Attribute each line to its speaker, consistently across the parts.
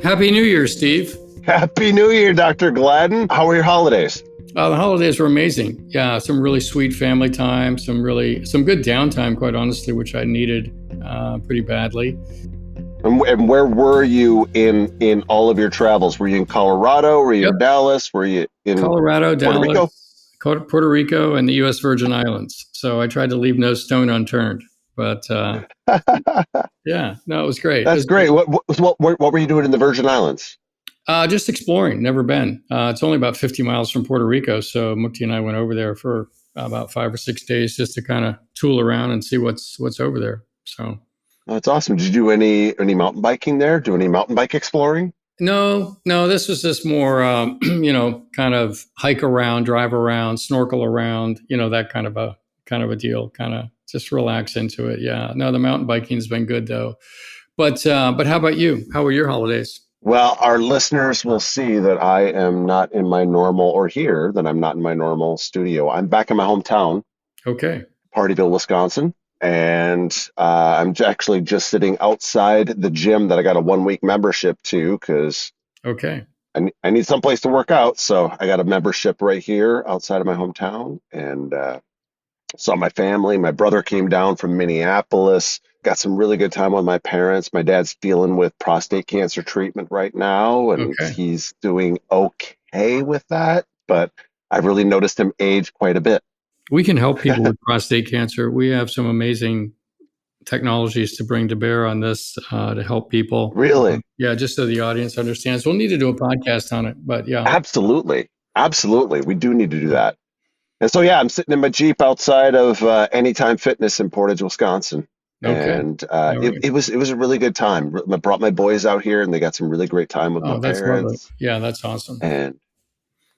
Speaker 1: Happy New Year, Steve.
Speaker 2: Happy New Year, Dr. Gladden. How were your holidays?
Speaker 1: The holidays were amazing. Yeah, some really sweet family time, some good downtime, quite honestly, which I needed pretty badly.
Speaker 2: And where were you in all of your travels? Were you in Colorado? Were you in Dallas? Were you in
Speaker 1: Colorado,
Speaker 2: Puerto
Speaker 1: Dallas,
Speaker 2: Rico?
Speaker 1: Puerto Rico, and the U.S. Virgin Islands. So I tried to leave no stone unturned. But yeah, no, it was great.
Speaker 2: That's great. What were you doing in the Virgin Islands?
Speaker 1: Just exploring. Never been. It's only about 50 miles from Puerto Rico. So Mukti and I went over there for about 5 or 6 days just to kind of tool around and see what's over there. So
Speaker 2: that's awesome. Did you do any mountain biking there? Do any mountain bike exploring?
Speaker 1: No. This was just more, kind of hike around, drive around, snorkel around, that kind of a deal. Kind of just relax into it. Yeah. No, the mountain biking has been good though. But how about you? How were your holidays?
Speaker 2: Well, our listeners will see that I am not in my normal, or hear that I'm not in my normal studio. I'm back in my hometown.
Speaker 1: Okay.
Speaker 2: Partyville, Wisconsin. And I'm actually just sitting outside the gym that I got a 1-week membership to because I need someplace to work out. So I got a membership right here outside of my hometown, and saw my family. My brother came down from Minneapolis. Got some really good time with my parents. My dad's dealing with prostate cancer treatment right now, and he's doing okay with that. But I've really noticed him age quite a bit.
Speaker 1: We can help people with prostate cancer. We have some amazing technologies to bring to bear on this to help people.
Speaker 2: Really?
Speaker 1: Yeah, just so the audience understands. We'll need to do a podcast on it, but yeah.
Speaker 2: Absolutely. We do need to do that. And so, I'm sitting in my Jeep outside of Anytime Fitness in Portage, Wisconsin.
Speaker 1: Okay.
Speaker 2: And it was a really good time. I brought my boys out here, and they got some really great time with my
Speaker 1: that's
Speaker 2: parents.
Speaker 1: Lovely. Yeah, that's awesome.
Speaker 2: And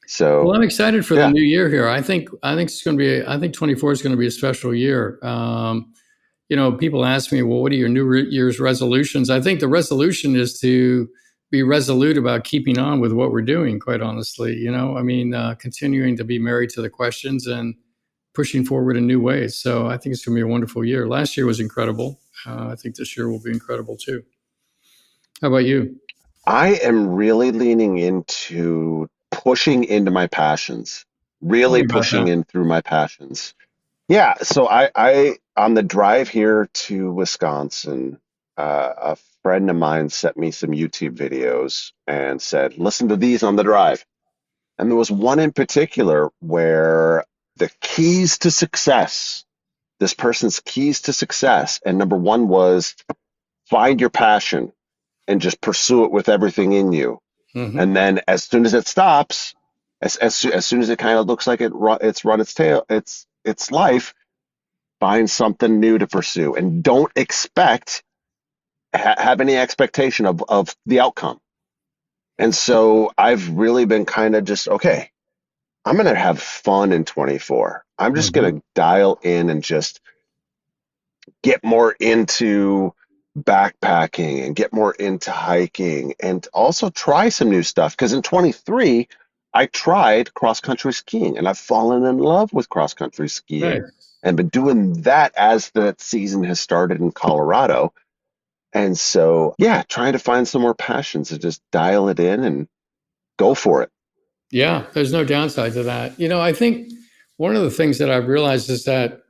Speaker 2: so,
Speaker 1: well, I'm excited for the new year here. I think it's going to be. I think 24 is going to be a special year. People ask me, well, what are your New Year's resolutions? I think the resolution is to be resolute about keeping on with what we're doing. Quite honestly, continuing to be married to the questions and pushing forward in new ways. So I think it's going to be a wonderful year. Last year was incredible. I think this year will be incredible too. How about you?
Speaker 2: I am really leaning into pushing into my passions, really pushing in through my passions. Yeah. So I on the drive here to Wisconsin, a friend of mine sent me some YouTube videos and said, listen to these on the drive. And there was one in particular where the keys to success, this person's keys to success. And number one was find your passion and just pursue it with everything in you. Mm-hmm. And then as soon as it stops, as soon as it kind of looks like it's run its life, find something new to pursue, and don't have any expectation of the outcome. And so I've really been kind of just, okay, I'm going to have fun in 24. I'm just going to dial in and just get more into backpacking and get more into hiking, and also try some new stuff. Because in 23, I tried cross-country skiing, and I've fallen in love with cross-country skiing and been doing that as the season has started in Colorado. And so, trying to find some more passions and just dial it in and go for it.
Speaker 1: Yeah, there's no downside to that. I think one of the things that I've realized is that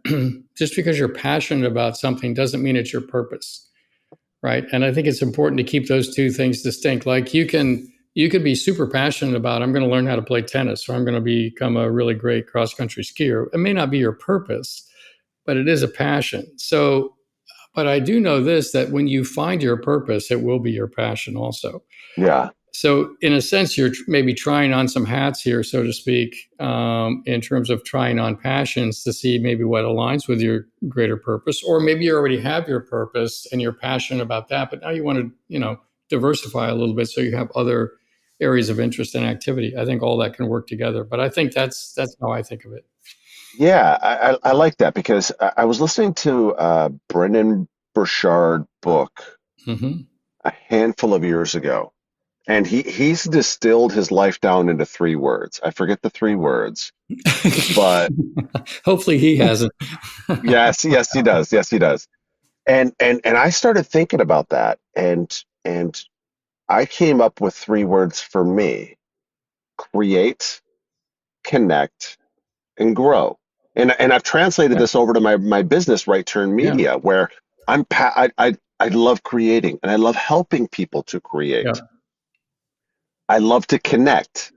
Speaker 1: just because you're passionate about something doesn't mean it's your purpose, right? And I think it's important to keep those two things distinct. Like you could be super passionate about, I'm going to learn how to play tennis, or I'm going to become a really great cross-country skier. It may not be your purpose, but it is a passion. So, but I do know this, that when you find your purpose, it will be your passion also.
Speaker 2: Yeah.
Speaker 1: So in a sense, you're maybe trying on some hats here, so to speak, in terms of trying on passions to see maybe what aligns with your greater purpose, or maybe you already have your purpose and you're passionate about that, but now you want to, diversify a little bit so you have other areas of interest and activity. I think all that can work together, but I think that's how I think of it.
Speaker 2: Yeah, I like that, because I was listening to Brendon Burchard book a handful of years ago. And he's distilled his life down into 3 words. I forget the 3 words, but
Speaker 1: hopefully he hasn't.
Speaker 2: Yes, he does. Yes, he does. And I started thinking about that, and I came up with 3 words for me: create, connect, and grow. And I've translated this over to my business, Right Turn
Speaker 1: Yeah.
Speaker 2: Media, where I love creating and I love helping people to
Speaker 1: Yeah.
Speaker 2: create. I love to connect.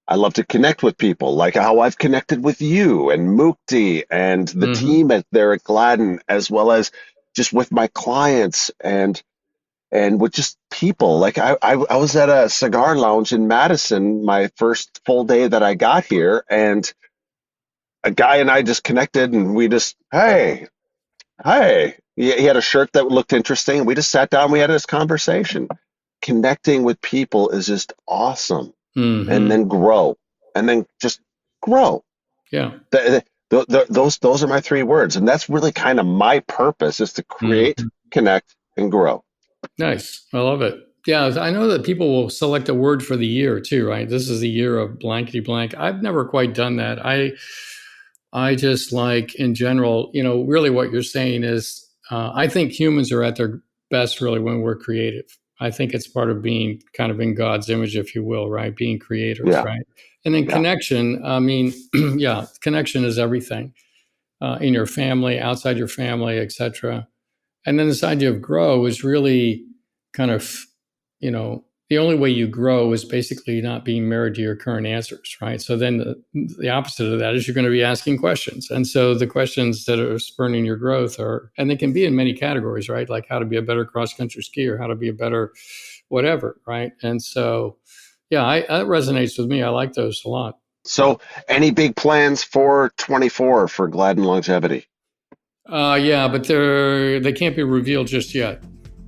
Speaker 2: I love to connect with people, like how I've connected with you and Mukti and the
Speaker 1: Mm-hmm.
Speaker 2: team there at Gladden, as well as just with my clients and with just people. Like I was at a cigar lounge in Madison my first full day that I got here, and a guy and I just connected, and we just, hey, hey. He had a shirt that looked interesting. We just sat down. We had this conversation. Connecting with people is just awesome. And
Speaker 1: Mm-hmm.
Speaker 2: then grow, and then just grow.
Speaker 1: Yeah.
Speaker 2: Those are my 3 words, and that's really kind of my purpose: is to create,
Speaker 1: Mm-hmm.
Speaker 2: connect, and grow.
Speaker 1: Nice. I love it. Yeah, I know that people will select a word for the year too, right? This is the year of blankety blank. I've never quite done that. I just like, in general, really what you're saying is, I think humans are at their best really when we're creative. I think it's part of being kind of in God's image, if you will, right? Being creators,
Speaker 2: Yeah,
Speaker 1: right? And then
Speaker 2: yeah.
Speaker 1: connection. I mean, yeah, connection is everything, in your family, outside your family, etc. And then this idea of grow is really kind of, the only way you grow is basically not being married to your current answers, right? So then the opposite of that is you're going to be asking questions. And so the questions that are spurning your growth and they can be in many categories, right? Like how to be a better cross-country skier, how to be a better whatever, right? And so, yeah, that resonates with me. I like those a lot.
Speaker 2: So, any big plans for 24 for Gladden Longevity?
Speaker 1: Yeah, but they can't be revealed just yet.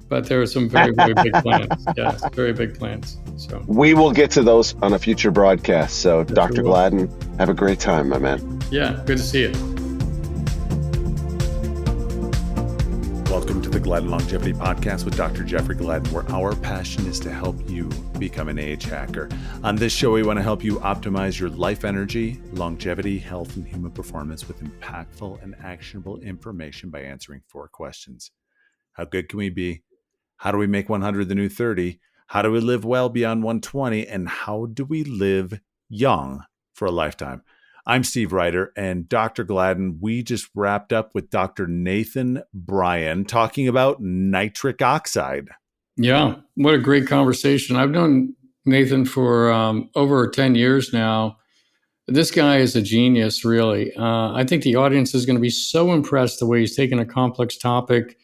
Speaker 1: But there are some very, very big plans. Yes, very big plans. So
Speaker 2: We will get to those on a future broadcast. So,
Speaker 1: yes,
Speaker 2: Dr. Gladden, have a great time, my man.
Speaker 1: Yeah, good to see you.
Speaker 3: Welcome to the Gladden Longevity Podcast with Dr. Jeffrey Gladden, where our passion is to help you become an age hacker. On this show, we want to help you optimize your life energy, longevity, health, and human performance with impactful and actionable information by answering 4 questions. How good can we be? How do we make 100 the new 30? How do we live well beyond 120? And how do we live young for a lifetime? I'm Steve Ryder, and Dr. Gladden, we just wrapped up with Dr. Nathan Bryan talking about nitric oxide.
Speaker 1: Yeah, what a great conversation. I've known Nathan for over 10 years now. This guy is a genius, really. I think the audience is going to be so impressed the way he's taken a complex topic,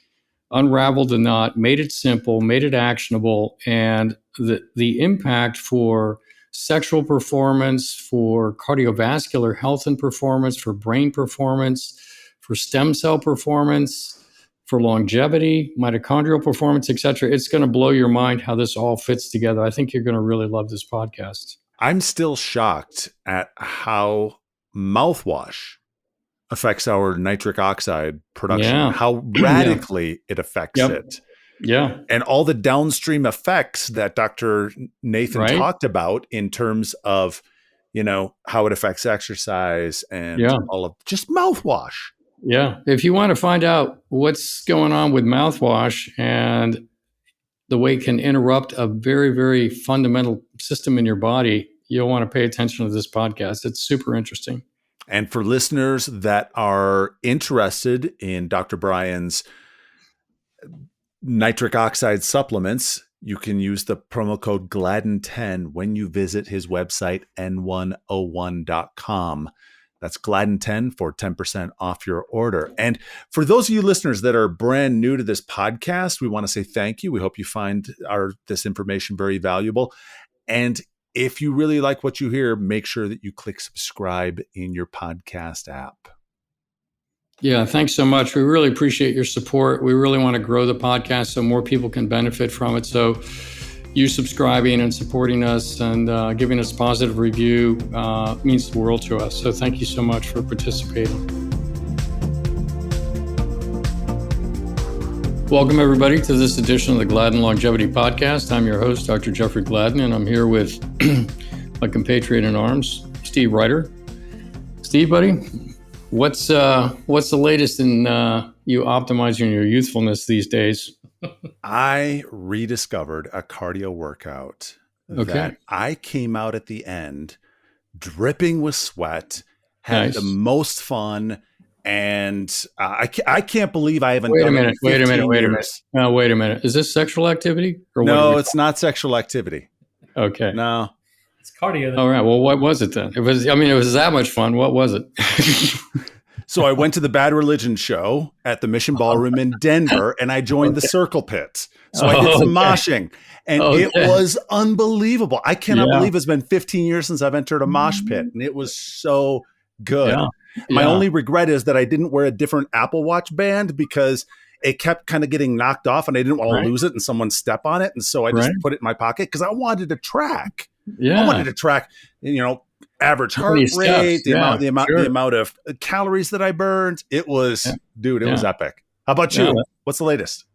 Speaker 1: unraveled the knot, made it simple, made it actionable, and the impact for sexual performance, for cardiovascular health and performance, for brain performance, for stem cell performance, for longevity, mitochondrial performance, etc. It's going to blow your mind how this all fits together. I think you're going to really love this podcast.
Speaker 3: I'm still shocked at how mouthwash affects our nitric oxide production, how radically it affects it.
Speaker 1: Yeah.
Speaker 3: And all the downstream effects that Dr. Nathan talked about in terms of, how it affects exercise and all of just mouthwash.
Speaker 1: Yeah. If you want to find out what's going on with mouthwash and the way it can interrupt a very, very fundamental system in your body, you'll want to pay attention to this podcast. It's super interesting.
Speaker 3: And for listeners that are interested in Dr. Bryan's nitric oxide supplements, you can use the promo code Gladden10 when you visit his website, n101.com. That's Gladden10 for 10% off your order. And for those of you listeners that are brand new to this podcast, we want to say thank you. We hope you find this information very valuable. And if you really like what you hear, make sure that you click subscribe in your podcast app.
Speaker 1: Yeah, thanks so much. We really appreciate your support. We really want to grow the podcast so more people can benefit from it. So you subscribing and supporting us and giving us a positive review means the world to us. So thank you so much for participating. Welcome, everybody, to this edition of the Gladden Longevity Podcast. I'm your host, Dr. Jeffrey Gladden, and I'm here with my compatriot in arms, Steve Ryder. Steve, buddy, what's the latest in you optimizing your youthfulness these days?
Speaker 3: I rediscovered a cardio workout that I came out at the end dripping with sweat, had the most fun, and I can't believe I haven't done it in 15 years.
Speaker 1: No, wait a minute. Is this sexual activity? Or
Speaker 3: no, it's not sexual activity.
Speaker 1: Okay.
Speaker 3: No.
Speaker 4: It's cardio.
Speaker 1: All right. Well, what was it then? It was that much fun. What was it?
Speaker 3: So I went to the Bad Religion show at the Mission Ballroom in Denver, and I joined the Circle Pit. So I did some moshing, and it was unbelievable. I cannot believe it's been 15 years since I've entered a mosh pit, and it was so good. Yeah. My only regret is that I didn't wear a different Apple Watch band because it kept kind of getting knocked off, and I didn't want to lose it and someone step on it. And so I just put it in my pocket because I wanted to track. I wanted to track, average heart rate, the amount of calories that I burned. It was, it was epic. How about you? What's the latest?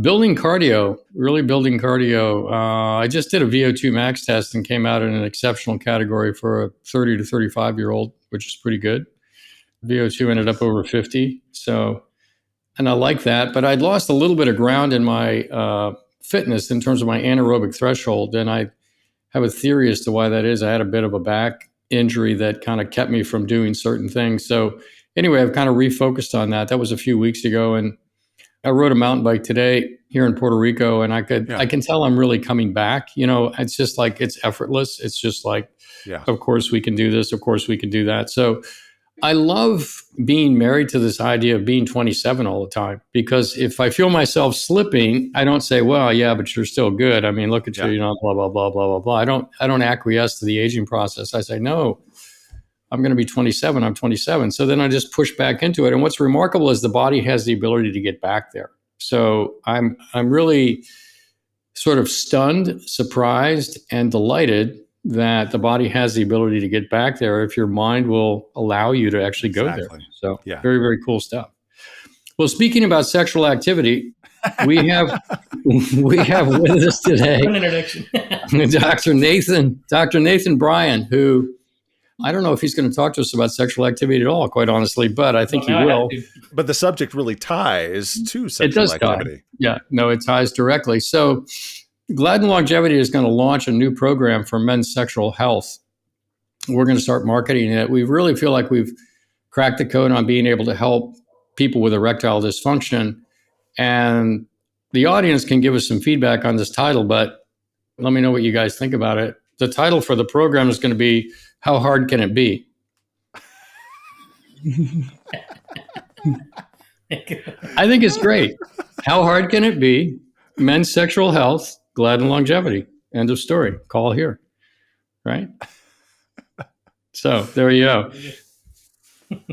Speaker 1: Building cardio, really building cardio. I just did a VO2 max test and came out in an exceptional category for a 30 to 35-year-old, which is pretty good. VO2 ended up over 50. So, and I like that, but I'd lost a little bit of ground in my fitness in terms of my anaerobic threshold. And I have a theory as to why that is. I had a bit of a back injury that kind of kept me from doing certain things. So anyway, I've kind of refocused on that. That was a few weeks ago. And I rode a mountain bike today here in Puerto Rico, and I can tell I'm really coming back. It's just like, it's effortless. It's just like, of course we can do this. Of course we can do that. So I love being married to this idea of being 27 all the time, because if I feel myself slipping, I don't say, well, yeah, but you're still good. I mean, look at you, blah, blah, blah, blah, blah, blah. I don't acquiesce to the aging process. I say, no, I'm going to be 27. I'm 27. So then I just push back into it. And what's remarkable is the body has the ability to get back there. So I'm really sort of stunned, surprised, and delighted that the body has the ability to get back there if your mind will allow you to actually go there. So very, very cool stuff. Well, speaking about sexual activity, we have with us today Dr. Nathan Bryan, who I don't know if he's going to talk to us about sexual activity at all, quite honestly, but I think he will.
Speaker 3: But the subject really ties to sexual activity.
Speaker 1: Yeah, no, it ties directly. So Gladden Longevity is going to launch a new program for men's sexual health. We're going to start marketing it. We really feel like we've cracked the code on being able to help people with erectile dysfunction. And the audience can give us some feedback on this title, but let me know what you guys think about it. The title for the program is going to be, How Hard Can It Be? I think it's great. How hard can it be? Men's sexual health, Gladden Longevity. End of story. Call here. Right? So there you go.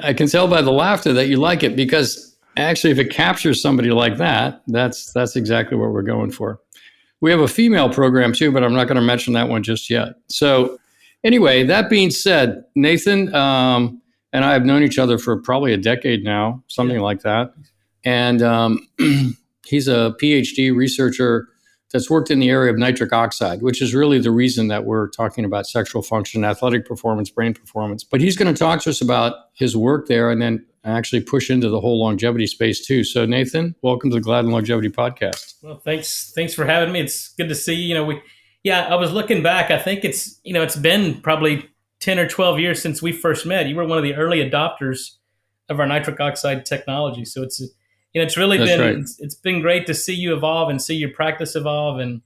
Speaker 1: I can tell by the laughter that you like it, because actually if it captures somebody like that, that's exactly what we're going for. We have a female program too, but I'm not going to mention that one just yet. So anyway, that being said, Nathan and I have known each other for probably a decade now, something like that. And he's a Ph.D. researcher that's worked in the area of nitric oxide, which is really the reason that we're talking about sexual function, athletic performance, brain performance. But he's going to talk to us about his work there and then actually push into the whole longevity space too. So Nathan, welcome to the Gladden Longevity Podcast.
Speaker 4: Well, thanks for having me. It's good to see you. I was looking back. I think it's been probably 10 or 12 years since we first met. You were one of the early adopters of our nitric oxide technology. So it's really it's been great to see you evolve and see your practice evolve, and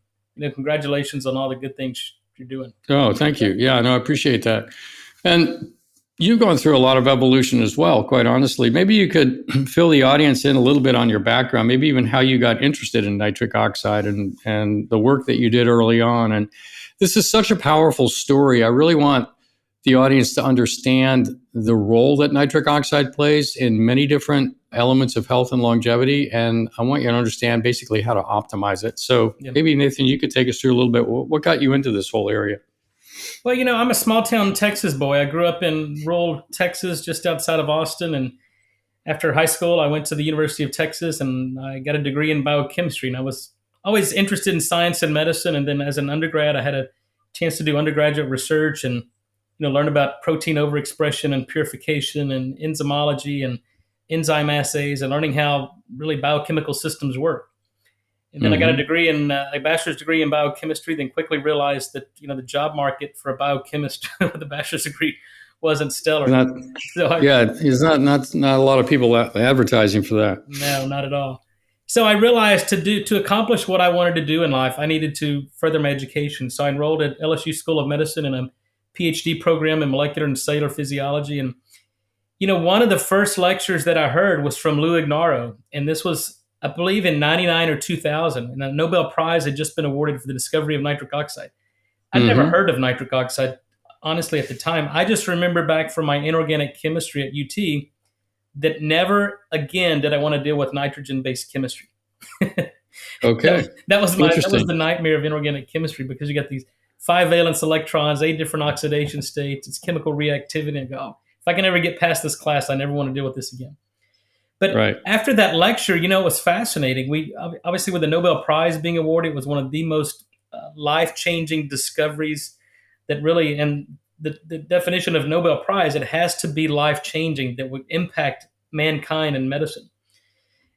Speaker 4: congratulations on all the good things you're doing.
Speaker 1: Oh, thank you. Yeah, no, I appreciate that. And you've gone through a lot of evolution as well, quite honestly. Maybe you could fill the audience in a little bit on your background, maybe even how you got interested in nitric oxide and the work that you did early on. And this is such a powerful story. I really want the audience to understand the role that nitric oxide plays in many different elements of health and longevity. And I want you to understand basically how to optimize it. So maybe, Nathan, you could take us through a little bit. What got you into this whole area?
Speaker 4: Well, I'm a small town Texas boy. I grew up in rural Texas, just outside of Austin. And after high school, I went to the University of Texas and I got a degree in biochemistry. And I was always interested in science and medicine. And then as an undergrad, I had a chance to do undergraduate research and learn about protein overexpression and purification and enzymology and enzyme assays and learning how really biochemical systems work. And then I got a bachelor's degree in biochemistry, then quickly realized that, the job market for a biochemist with a bachelor's degree wasn't stellar.
Speaker 1: There's not a lot of people advertising for that.
Speaker 4: No, not at all. So I realized to accomplish what I wanted to do in life, I needed to further my education. So I enrolled at LSU School of Medicine in a Ph.D. program in molecular and cellular physiology. And, one of the first lectures that I heard was from Lou Ignarro. And this was, I believe, in 99 or 2000. And a Nobel Prize had just been awarded for the discovery of nitric oxide. I'd never heard of nitric oxide, honestly, at the time. I just remember back from my inorganic chemistry at UT that never again did I want to deal with nitrogen-based chemistry.
Speaker 1: Okay.
Speaker 4: That was the nightmare of inorganic chemistry, because you got these 5 valence electrons, 8 different oxidation states, it's chemical reactivity, and go, if I can ever get past this class, I never want to deal with this again. But after that lecture, it was fascinating. We obviously, with the Nobel Prize being awarded, it was one of the most life-changing discoveries that really, and the definition of Nobel Prize, it has to be life-changing, that would impact mankind and medicine.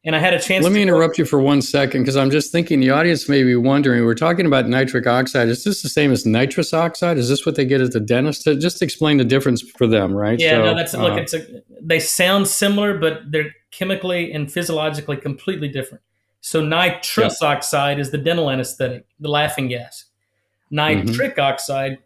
Speaker 4: And I had a chance
Speaker 1: Let me interrupt you for 1 second, because I'm just thinking the audience may be wondering, we're talking about nitric oxide. Is this the same as nitrous oxide? Is this what they get at the dentist? Just explain the difference for them, right?
Speaker 4: Yeah, they sound similar, but they're chemically and physiologically completely different. So nitrous oxide is the dental anesthetic, the laughing gas. Nitric oxide,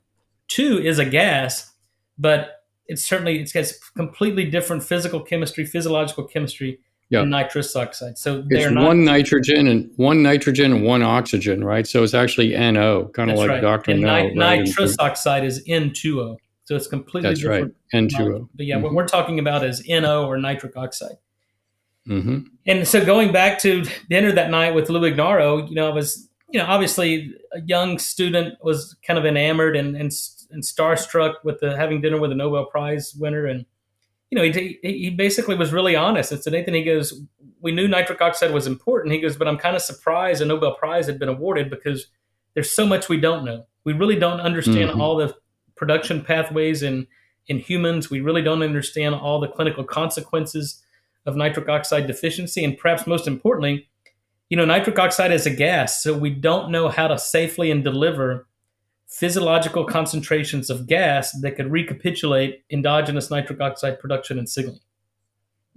Speaker 4: too, is a gas, but it got completely different physiological chemistry than nitrous oxide. So
Speaker 1: it's one nitrogen and one oxygen, right? So it's actually NO, kind of like Dr.
Speaker 4: And
Speaker 1: No.
Speaker 4: Nitrous oxide is N2O. So it's completely different.
Speaker 1: Right, N2O.
Speaker 4: But what we're talking about is NO, or nitric oxide. And so going back to dinner that night with Lou Ignarro, I was, obviously a young student, was kind of enamored and starstruck with having dinner with a Nobel Prize winner. And, he basically was really honest. And so Nathan, he goes, we knew nitric oxide was important. He goes, but I'm kind of surprised a Nobel Prize had been awarded, because there's so much we don't know. We really don't understand all the production pathways in humans. We really don't understand all the clinical consequences of nitric oxide deficiency. And perhaps most importantly, nitric oxide is a gas, so we don't know how to safely and deliver physiological concentrations of gas that could recapitulate endogenous nitric oxide production and signaling.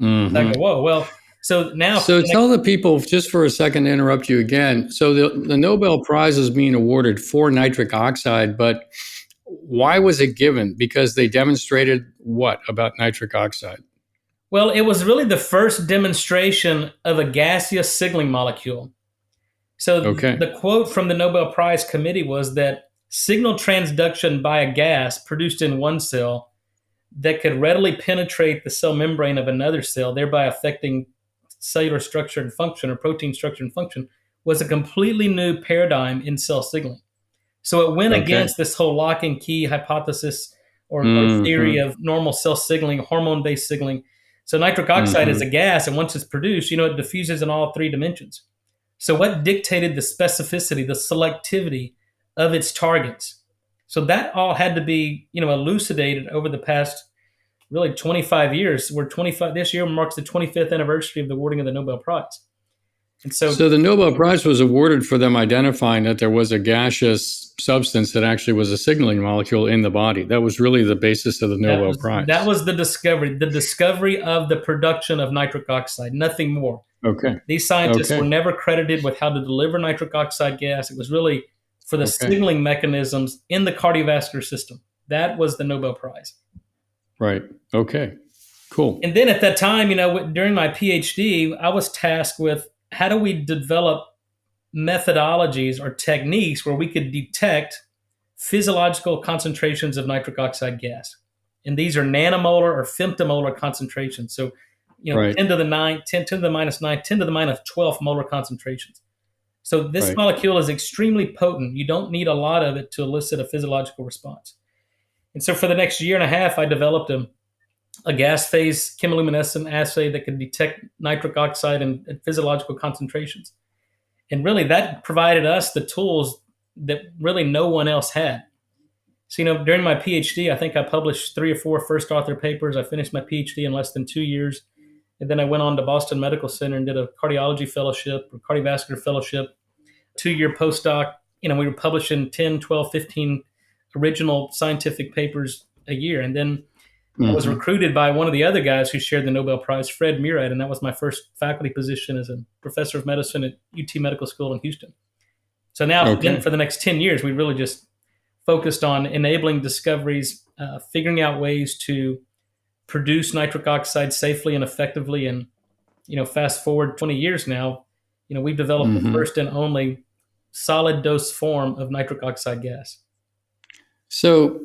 Speaker 4: I go, whoa, well, so now...
Speaker 1: So tell the people, just for a second to interrupt you again, so the Nobel Prize is being awarded for nitric oxide, but why was it given? Because they demonstrated what about nitric oxide?
Speaker 4: Well, it was really the first demonstration of a gaseous signaling molecule. So the quote from the Nobel Prize committee was that signal transduction by a gas produced in one cell that could readily penetrate the cell membrane of another cell, thereby affecting cellular structure and function, or protein structure and function, was a completely new paradigm in cell signaling. So it went against this whole lock and key hypothesis or theory of normal cell signaling, hormone-based signaling. So nitric oxide is a gas, and once it's produced, it diffuses in all 3 dimensions. So what dictated the specificity, the selectivity of its targets? So that all had to be, elucidated over the past really 25 years. This year marks the 25th anniversary of the awarding of the Nobel Prize. And so
Speaker 1: the Nobel Prize was awarded for them identifying that there was a gaseous substance that actually was a signaling molecule in the body. That was really the basis of the Nobel Prize.
Speaker 4: That was the discovery of the production of nitric oxide, nothing more. These scientists were never credited with how to deliver nitric oxide gas. It was really for the signaling mechanisms in the cardiovascular system. That was the Nobel Prize.
Speaker 1: Right. Okay. Cool.
Speaker 4: And then at that time, during my PhD, I was tasked with, how do we develop methodologies or techniques where we could detect physiological concentrations of nitric oxide gas? And these are nanomolar or femtomolar concentrations. So, 10 to the 9, 10 to the minus 9, 10 to the minus 12 molar concentrations. So this molecule is extremely potent. You don't need a lot of it to elicit a physiological response. And so for the next year and a half, I developed a gas phase chemiluminescent assay that could detect nitric oxide at physiological concentrations. And really that provided us the tools that really no one else had. So, during my PhD, I think I published 3 or 4 first author papers. I finished my PhD in less than 2 years. And then I went on to Boston Medical Center and did a cardiology fellowship or cardiovascular fellowship 2-year postdoc. We were publishing 10, 12, 15 original scientific papers a year. And then I was recruited by one of the other guys who shared the Nobel Prize, Fred Murad, and that was my first faculty position as a professor of medicine at UT Medical School in Houston. So now, then for the next 10 years, we really just focused on enabling discoveries, figuring out ways to produce nitric oxide safely and effectively. And, fast forward 20 years now, we've developed the first and only solid dose form of nitric oxide gas.
Speaker 1: So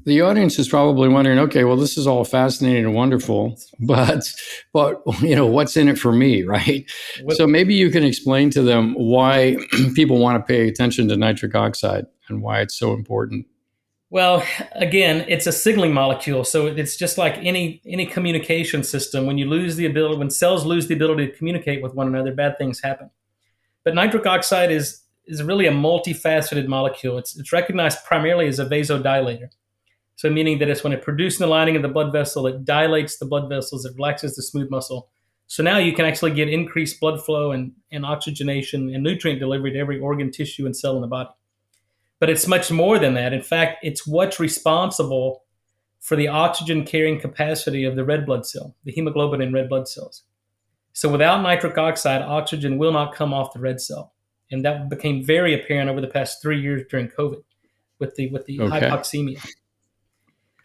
Speaker 1: the audience is probably wondering, okay, well, this is all fascinating and wonderful, but what's in it for me, right? So maybe you can explain to them why people want to pay attention to nitric oxide and why it's so important.
Speaker 4: Well, again, it's a signaling molecule, so it's just like any communication system. When cells lose the ability to communicate with one another, bad things happen. But nitric oxide is really a multifaceted molecule. It's recognized primarily as a vasodilator. So meaning that it's when it produces in the lining of the blood vessel, it dilates the blood vessels, it relaxes the smooth muscle. So now you can actually get increased blood flow and oxygenation and nutrient delivery to every organ, tissue, and cell in the body. But it's much more than that. In fact, it's what's responsible for the oxygen carrying capacity of the red blood cell, the hemoglobin in red blood cells. So without nitric oxide, oxygen will not come off the red cell. And that became very apparent over the past 3 years during COVID with the hypoxemia.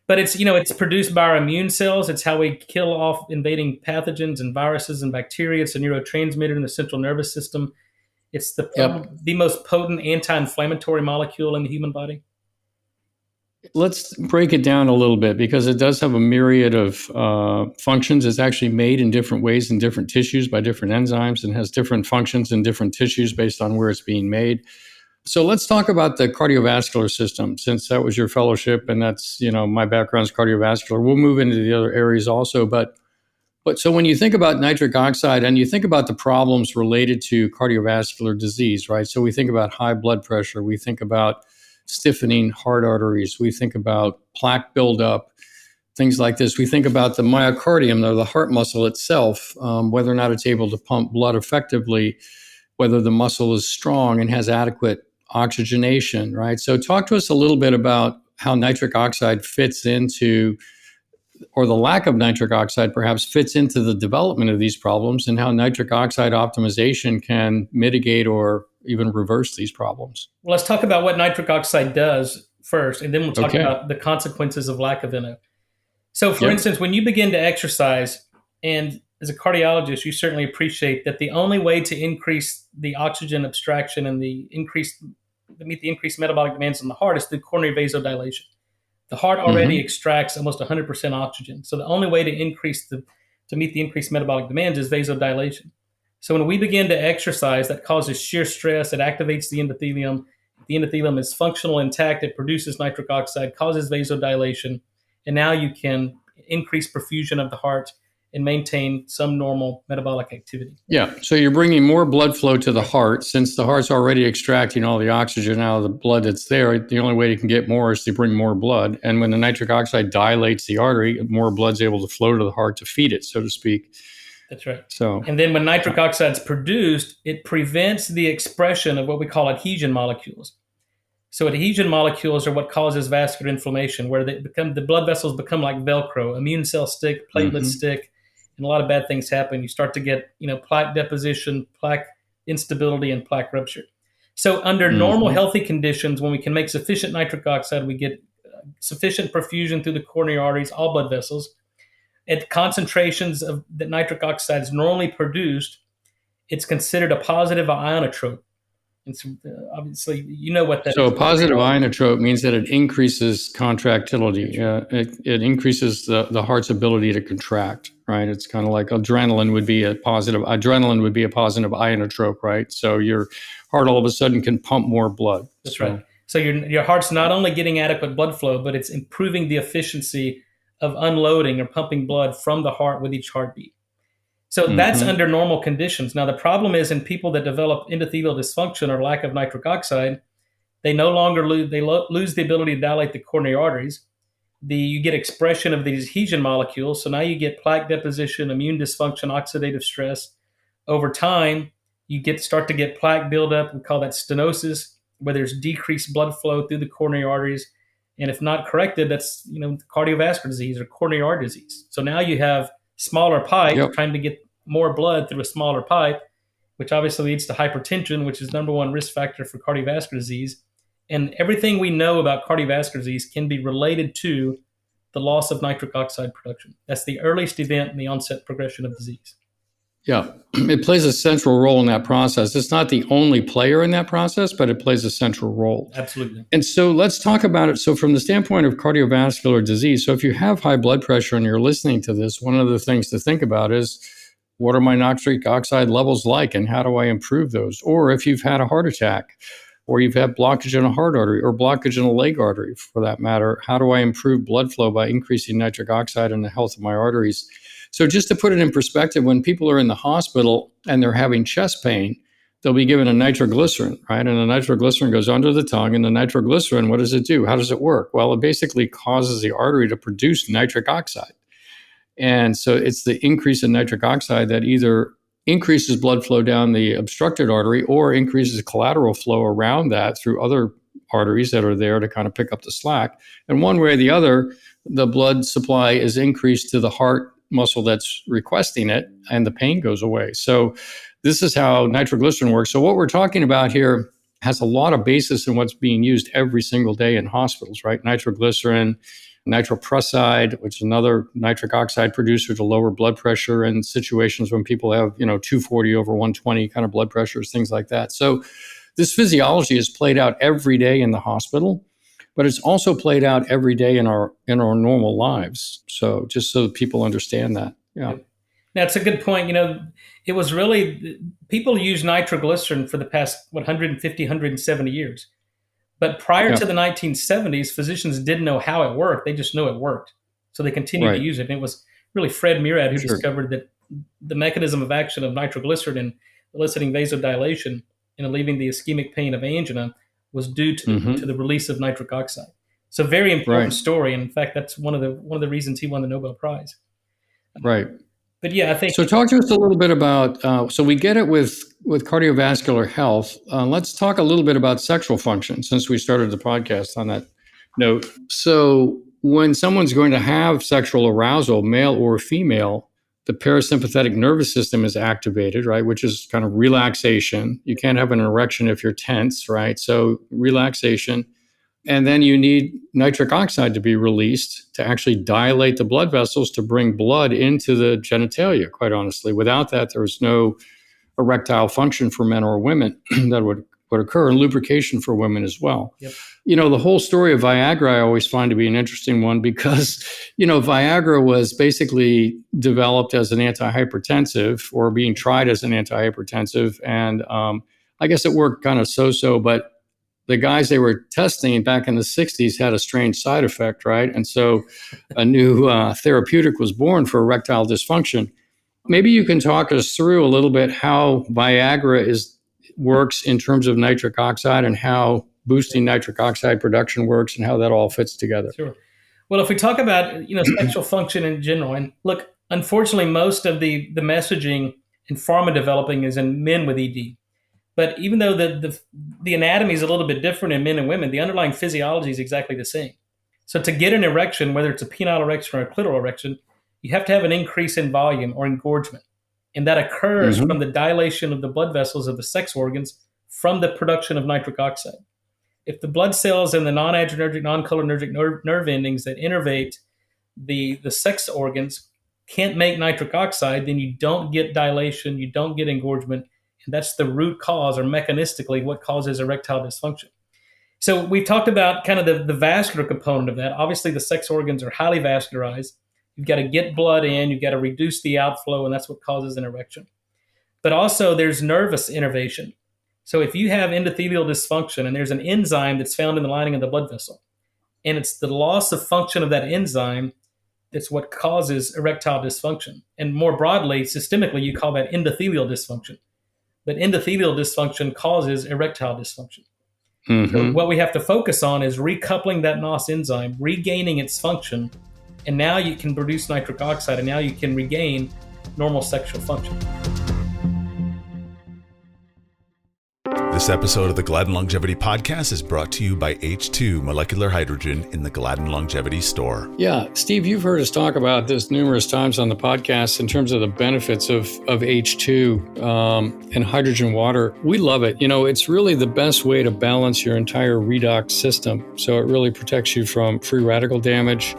Speaker 4: But it's produced by our immune cells. It's how we kill off invading pathogens and viruses and bacteria. It's a neurotransmitter in the central nervous system. It's the most potent anti-inflammatory molecule in the human body.
Speaker 1: Let's break it down a little bit because it does have a myriad of functions. It's actually made in different ways in different tissues by different enzymes and has different functions in different tissues based on where it's being made. So let's talk about the cardiovascular system, since that was your fellowship and that's, my background's cardiovascular. We'll move into the other areas also, but so when you think about nitric oxide and you think about the problems related to cardiovascular disease, right? So we think about high blood pressure, we think about stiffening heart arteries, we think about plaque buildup, things like this. We think about the myocardium, or the heart muscle itself, whether or not it's able to pump blood effectively, whether the muscle is strong and has adequate oxygenation, right? So talk to us a little bit about how nitric oxide fits into, or the lack of nitric oxide perhaps fits into the development of these problems, and how nitric oxide optimization can mitigate or even reverse these problems.
Speaker 4: Well, let's talk about what nitric oxide does first, and then we'll talk about the consequences of lack of NO. So for instance, when you begin to exercise, and as a cardiologist, you certainly appreciate that the only way to increase the oxygen abstraction and to meet the increased metabolic demands on the heart is through coronary vasodilation. The heart already extracts almost 100% oxygen. So the only way to meet the increased metabolic demands is vasodilation. So when we begin to exercise, that causes shear stress. It activates the endothelium. The endothelium is functional, intact. It produces nitric oxide, causes vasodilation. And now you can increase perfusion of the heart and maintain some normal metabolic activity.
Speaker 1: Yeah, so you're bringing more blood flow to the heart. Since the heart's already extracting all the oxygen out of the blood that's there, the only way you can get more is to bring more blood. And when the nitric oxide dilates the artery, more blood's able to flow to the heart to feed it, so to speak.
Speaker 4: That's right.
Speaker 1: So,
Speaker 4: and then when nitric oxide is produced, it prevents the expression of what we call adhesion molecules. So adhesion molecules are what causes vascular inflammation, where the blood vessels become like Velcro. Immune cells stick, platelets stick, and a lot of bad things happen. You start to get, plaque deposition, plaque instability, and plaque rupture. So under normal healthy conditions, when we can make sufficient nitric oxide, we get sufficient perfusion through the coronary arteries, all blood vessels. At concentrations of that nitric oxide is normally produced, it's considered a positive ionotrope. And so, obviously, you know what that is.
Speaker 1: So a positive inotrope means that it increases contractility. It increases the heart's ability to contract, right? It's kind of like adrenaline would be a positive ionotrope, right? So your heart all of a sudden can pump more blood.
Speaker 4: That's right. So your heart's not only getting adequate blood flow, but it's improving the efficiency of unloading or pumping blood from the heart with each heartbeat. So that's under normal conditions. Now, the problem is in people that develop endothelial dysfunction or lack of nitric oxide, they no longer lose the ability to dilate the coronary arteries. You get expression of these adhesion molecules. So now you get plaque deposition, immune dysfunction, oxidative stress. Over time, you start to get plaque buildup. We call that stenosis, where there's decreased blood flow through the coronary arteries. And if not corrected, that's cardiovascular disease or coronary artery disease. So now you have smaller pipe trying to get more blood through a smaller pipe, which obviously leads to hypertension, which is number one risk factor for cardiovascular disease. And everything we know about cardiovascular disease can be related to the loss of nitric oxide production. That's the earliest event in the onset progression of disease.
Speaker 1: Yeah, it plays a central role in that process. It's not the only player in that process, but it plays a central role.
Speaker 4: Absolutely.
Speaker 1: And so let's talk about it. So from the standpoint of cardiovascular disease, so if you have high blood pressure and you're listening to this, one of the things to think about is, what are my nitric oxide levels like and how do I improve those? Or if you've had a heart attack, or you've had blockage in a heart artery or blockage in a leg artery for that matter, how do I improve blood flow by increasing nitric oxide and the health of my arteries? So just to put it in perspective, when people are in the hospital and they're having chest pain, they'll be given a nitroglycerin, right? And the nitroglycerin goes under the tongue, and the nitroglycerin, what does it do? How does it work? Well, it basically causes the artery to produce nitric oxide. And so it's the increase in nitric oxide that either increases blood flow down the obstructed artery or increases collateral flow around that through other arteries that are there to kind of pick up the slack. And one way or the other, the blood supply is increased to the heart muscle that's requesting it, and the pain goes away. So this is how nitroglycerin works. So what we're talking about here has a lot of basis in what's being used every single day in hospitals, right? Nitroglycerin, nitroprusside, which is another nitric oxide producer to lower blood pressure in situations when people have, 240 over 120 kind of blood pressures, things like that. So this physiology is played out every day in the hospital, but it's also played out every day in our normal lives. So just so that people understand that. Yeah.
Speaker 4: Now, it's a good point. It was really, people use nitroglycerin for the past 150, 170 years. But prior to the 1970s, physicians didn't know how it worked. They just knew it worked. So they continued to use it. And it was really Fred Murad who discovered that the mechanism of action of nitroglycerin in eliciting vasodilation and relieving the ischemic pain of angina was due to, to the release of nitric oxide. So very important story. And in fact, that's one of the reasons he won the Nobel Prize.
Speaker 1: Right.
Speaker 4: But yeah, I think.
Speaker 1: So talk to us a little bit about, so we get it with cardiovascular health. Let's talk a little bit about sexual function since we started the podcast on that note. So when someone's going to have sexual arousal, male or female, the parasympathetic nervous system is activated, right? Which is kind of relaxation. You can't have an erection if you're tense, right? So relaxation. And then you need nitric oxide to be released to actually dilate the blood vessels to bring blood into the genitalia, quite honestly. Without that, there's no erectile function for men or women that would occur, and lubrication for women as well.
Speaker 4: Yep.
Speaker 1: The whole story of Viagra I always find to be an interesting one because, Viagra was basically developed as an antihypertensive or being tried as an antihypertensive. And I guess it worked kind of so-so, but the guys they were testing back in the 60s had a strange side effect, right? And so a new therapeutic was born for erectile dysfunction. Maybe you can talk us through a little bit how Viagra works in terms of nitric oxide and how boosting nitric oxide production works and how that all fits together.
Speaker 4: Sure. Well, if we talk about, sexual function in general, and look, unfortunately, most of the messaging in pharma developing is in men with ED. But even though the anatomy is a little bit different in men and women, the underlying physiology is exactly the same. So to get an erection, whether it's a penile erection or a clitoral erection, you have to have an increase in volume or engorgement. And that occurs from the dilation of the blood vessels of the sex organs from the production of nitric oxide. If the blood cells and the non-adrenergic, non-cholinergic nerve endings that innervate the sex organs can't make nitric oxide, then you don't get dilation, you don't get engorgement. And that's the root cause, or mechanistically, what causes erectile dysfunction. So we've talked about kind of the vascular component of that. Obviously, the sex organs are highly vascularized. You've got to get blood in, you've got to reduce the outflow, and that's what causes an erection. But also, there's nervous innervation. So if you have endothelial dysfunction, and there's an enzyme that's found in the lining of the blood vessel, and it's the loss of function of that enzyme that's what causes erectile dysfunction. And more broadly, systemically, you call that endothelial dysfunction. But endothelial dysfunction causes erectile dysfunction. So what we have to focus on is recoupling that NOS enzyme, regaining its function, and now you can produce nitric oxide, and now you can regain normal sexual function.
Speaker 3: This episode of the Gladden Longevity Podcast is brought to you by H2 Molecular Hydrogen in the Gladden Longevity Store.
Speaker 1: Yeah, Steve, you've heard us talk about this numerous times on the podcast in terms of the benefits of H2 and hydrogen water. We love it. You know, it's really the best way to balance your entire redox system. So it really protects you from free radical damage.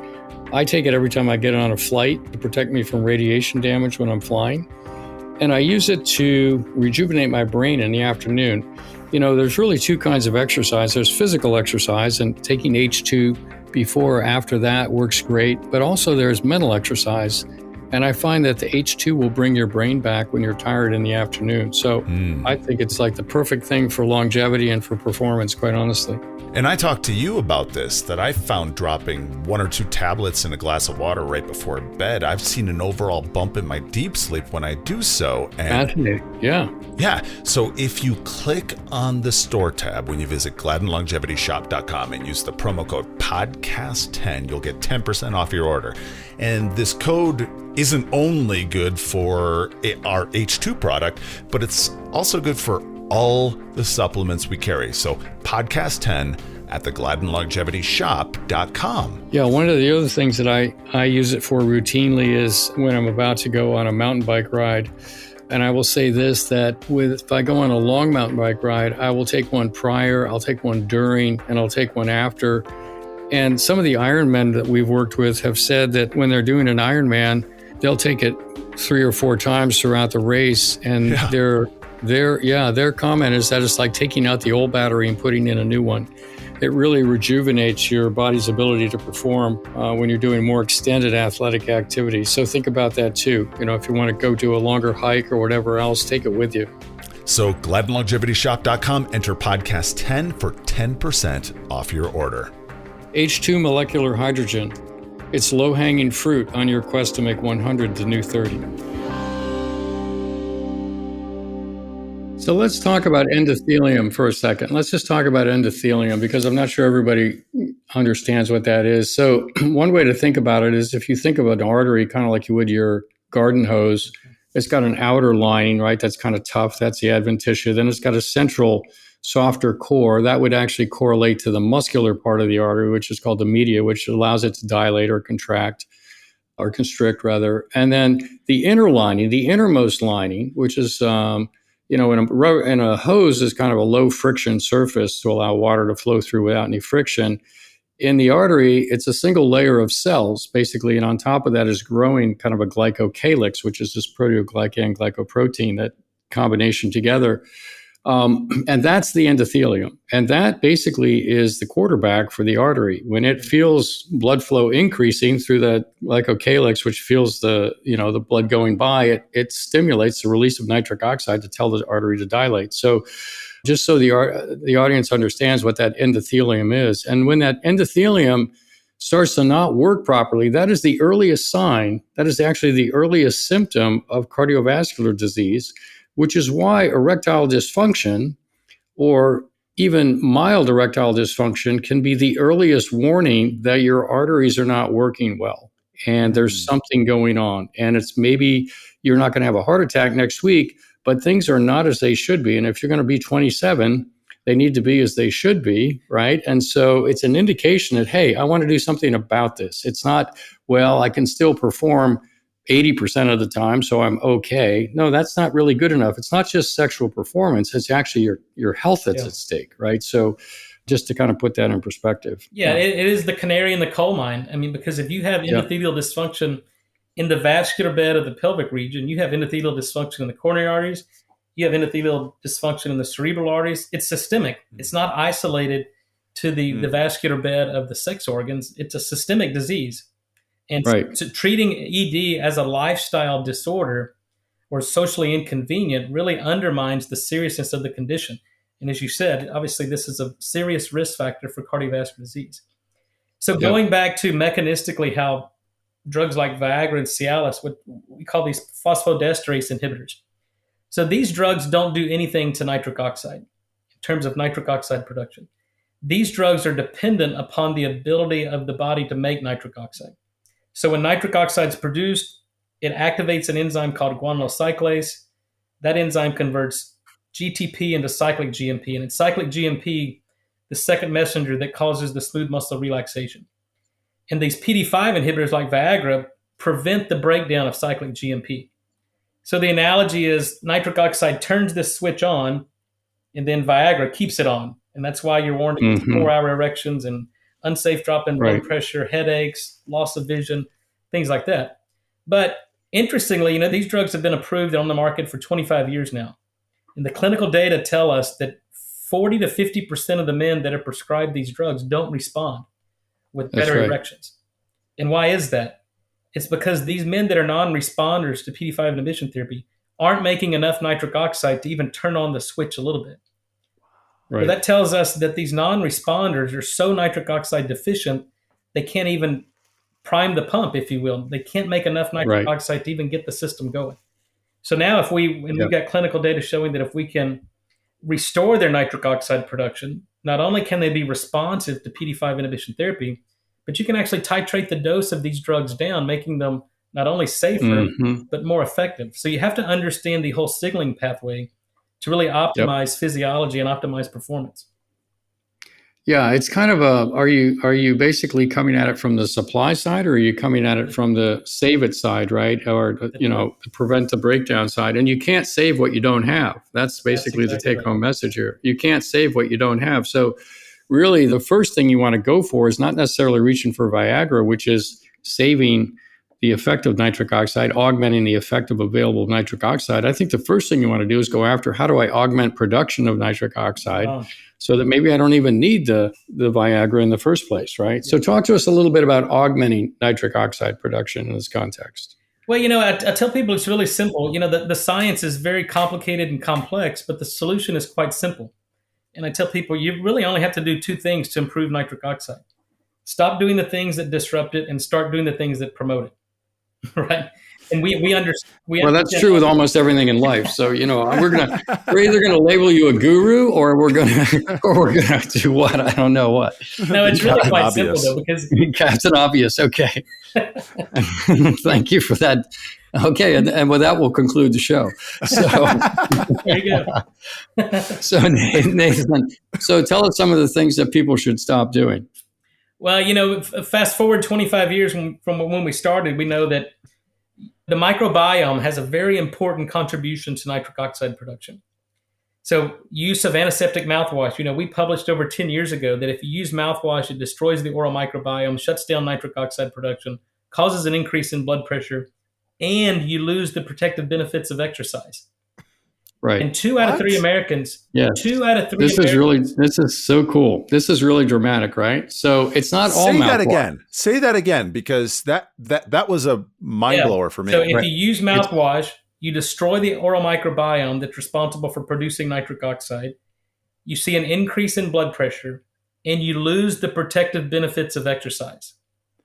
Speaker 1: I take it every time I get on a flight to protect me from radiation damage when I'm flying. And I use it to rejuvenate my brain in the afternoon. You know, there's really two kinds of exercise. There's physical exercise, and taking H2 before or after that works great. But also there's mental exercise. And I find that the H2 will bring your brain back when you're tired in the afternoon. So I think it's like the perfect thing for longevity and for performance, quite honestly.
Speaker 3: And I talked to you about this, that I found dropping 1 or 2 tablets in a glass of water right before bed. I've seen an overall bump in my deep sleep when I do so.
Speaker 1: Fascinating. Yeah.
Speaker 3: Yeah. So if you click on the store tab when you visit GladdenLongevityShop.com and use the promo code podcast10, you'll get 10% off your order. And this code isn't only good for our H2 product, but it's also good for all the supplements we carry. So podcast 10 at the GladdenLongevityShop.com.
Speaker 1: Yeah, one of the other things that I use it for routinely is when I'm about to go on a mountain bike ride. And I will say this, that if I go on a long mountain bike ride, I will take one prior, I'll take one during, and I'll take one after. And some of the Ironmen that we've worked with have said that when they're doing an Ironman, they'll take it 3 or 4 times throughout the race. And their comment is that it's like taking out the old battery and putting in a new one. It really rejuvenates your body's ability to perform when you're doing more extended athletic activity. So think about that too. You know, if you want to go do a longer hike or whatever else, take it with you.
Speaker 3: So GladdenLongevityShop.com, enter podcast 10 for 10% off your order.
Speaker 1: H2 molecular hydrogen. It's low-hanging fruit on your quest to make 100 the new 30. So let's talk about endothelium for a second. Let's just talk about endothelium because I'm not sure everybody understands what that is. So one way to think about it is if you think of an artery, kind of like you would your garden hose, it's got an outer lining, right? That's kind of tough. That's the adventitia. Then it's got a central softer core that would actually correlate to the muscular part of the artery, which is called the media, which allows it to dilate or contract or constrict rather. And then the inner lining, the innermost lining, which is, in a hose is kind of a low friction surface to allow water to flow through without any friction. In the artery, it's a single layer of cells, basically, and on top of that is growing kind of a glycocalyx, which is this proteoglycan glycoprotein, that combination together. And that's the endothelium. And that basically is the quarterback for the artery. When it feels blood flow increasing through that glycocalyx, which feels the blood going by, it stimulates the release of nitric oxide to tell the artery to dilate. So just so the audience understands what that endothelium is. And when that endothelium starts to not work properly, that is the earliest sign, that is actually the earliest symptom of cardiovascular disease, which is why erectile dysfunction or even mild erectile dysfunction can be the earliest warning that your arteries are not working well and there's something going on. And it's maybe you're not going to have a heart attack next week, but things are not as they should be. And if you're going to be 27, they need to be as they should be, right? And so it's an indication that, hey, I want to do something about this. It's not, well, I can still perform 80% of the time, so I'm okay. No, that's not really good enough. It's not just sexual performance. It's actually your health that's at stake, right? So just to kind of put that in perspective.
Speaker 4: Yeah, it is the canary in the coal mine. I mean, because if you have endothelial dysfunction in the vascular bed of the pelvic region, you have endothelial dysfunction in the coronary arteries, you have endothelial dysfunction in the cerebral arteries. It's systemic. It's not isolated to the vascular bed of the sex organs. It's a systemic disease. And so treating ED as a lifestyle disorder or socially inconvenient really undermines the seriousness of the condition. And as you said, obviously this is a serious risk factor for cardiovascular disease. So going back to mechanistically how drugs like Viagra and Cialis, what we call these phosphodiesterase inhibitors. So these drugs don't do anything to nitric oxide in terms of nitric oxide production. These drugs are dependent upon the ability of the body to make nitric oxide. So when nitric oxide is produced, it activates an enzyme called guanylyl cyclase. That enzyme converts GTP into cyclic GMP. And it's cyclic GMP, the second messenger that causes the smooth muscle relaxation. And these PD-5 inhibitors like Viagra prevent the breakdown of cyclic GMP. So the analogy is nitric oxide turns this switch on, and then Viagra keeps it on. And that's why you're warned against 4-hour erections and unsafe drop in blood pressure, headaches, loss of vision, things like that. But interestingly, these drugs have been approved and on the market for 25 years now. And the clinical data tell us that 40 to 50% of the men that are prescribed these drugs don't respond with better erections. And why is that? It's because these men that are non-responders to PD-5 inhibition therapy aren't making enough nitric oxide to even turn on the switch a little bit. Right. So that tells us that these non-responders are so nitric oxide deficient, they can't even prime the pump, if you will. They can't make enough nitric oxide to even get the system going. So now we've got clinical data showing that if we can restore their nitric oxide production, not only can they be responsive to PD-5 inhibition therapy, but you can actually titrate the dose of these drugs down, making them not only safer, but more effective. So you have to understand the whole signaling pathway to really optimize physiology and optimize performance.
Speaker 1: Yeah, it's kind of are you basically coming at it from the supply side, or are you coming at it from the save it side, right? Or, prevent the breakdown side. And you can't save what you don't have. That's basically the take-home message here. You can't save what you don't have. So really, the first thing you want to go for is not necessarily reaching for Viagra, which is saving the effect of nitric oxide, augmenting the effect of available nitric oxide. I think the first thing you want to do is go after, how do I augment production of nitric oxide so that maybe I don't even need the Viagra in the first place, right? Yeah. So talk to us a little bit about augmenting nitric oxide production in this context.
Speaker 4: Well, I tell people it's really simple. The science is very complicated and complex, but the solution is quite simple. And I tell people you really only have to do two things to improve nitric oxide. Stop doing the things that disrupt it and start doing the things that promote it. Right. And we understand.
Speaker 1: Well, that's true with almost everything in life. So, we're either going to label you a guru or we're going to do what? I don't know what.
Speaker 4: No, it's really quite simple though, because
Speaker 1: Captain Obvious. Okay. Thank you for that. Okay. And with that, we'll conclude the show. So
Speaker 4: there you go.
Speaker 1: So Nathan, tell us some of the things that people should stop doing.
Speaker 4: Well, fast forward 25 years from when we started, we know that the microbiome has a very important contribution to nitric oxide production. So use of antiseptic mouthwash, we published over 10 years ago that if you use mouthwash, it destroys the oral microbiome, shuts down nitric oxide production, causes an increase in blood pressure, and you lose the protective benefits of exercise.
Speaker 1: Right.
Speaker 4: And 2 out of 3 Americans.
Speaker 1: Yeah.
Speaker 4: 2 out of 3.
Speaker 1: This is so cool. This is really dramatic, right? So it's not all mouthwash.
Speaker 3: Say that again, because that was a mind blower for me.
Speaker 4: So if you use mouthwash, you destroy the oral microbiome that's responsible for producing nitric oxide. You see an increase in blood pressure, and you lose the protective benefits of exercise.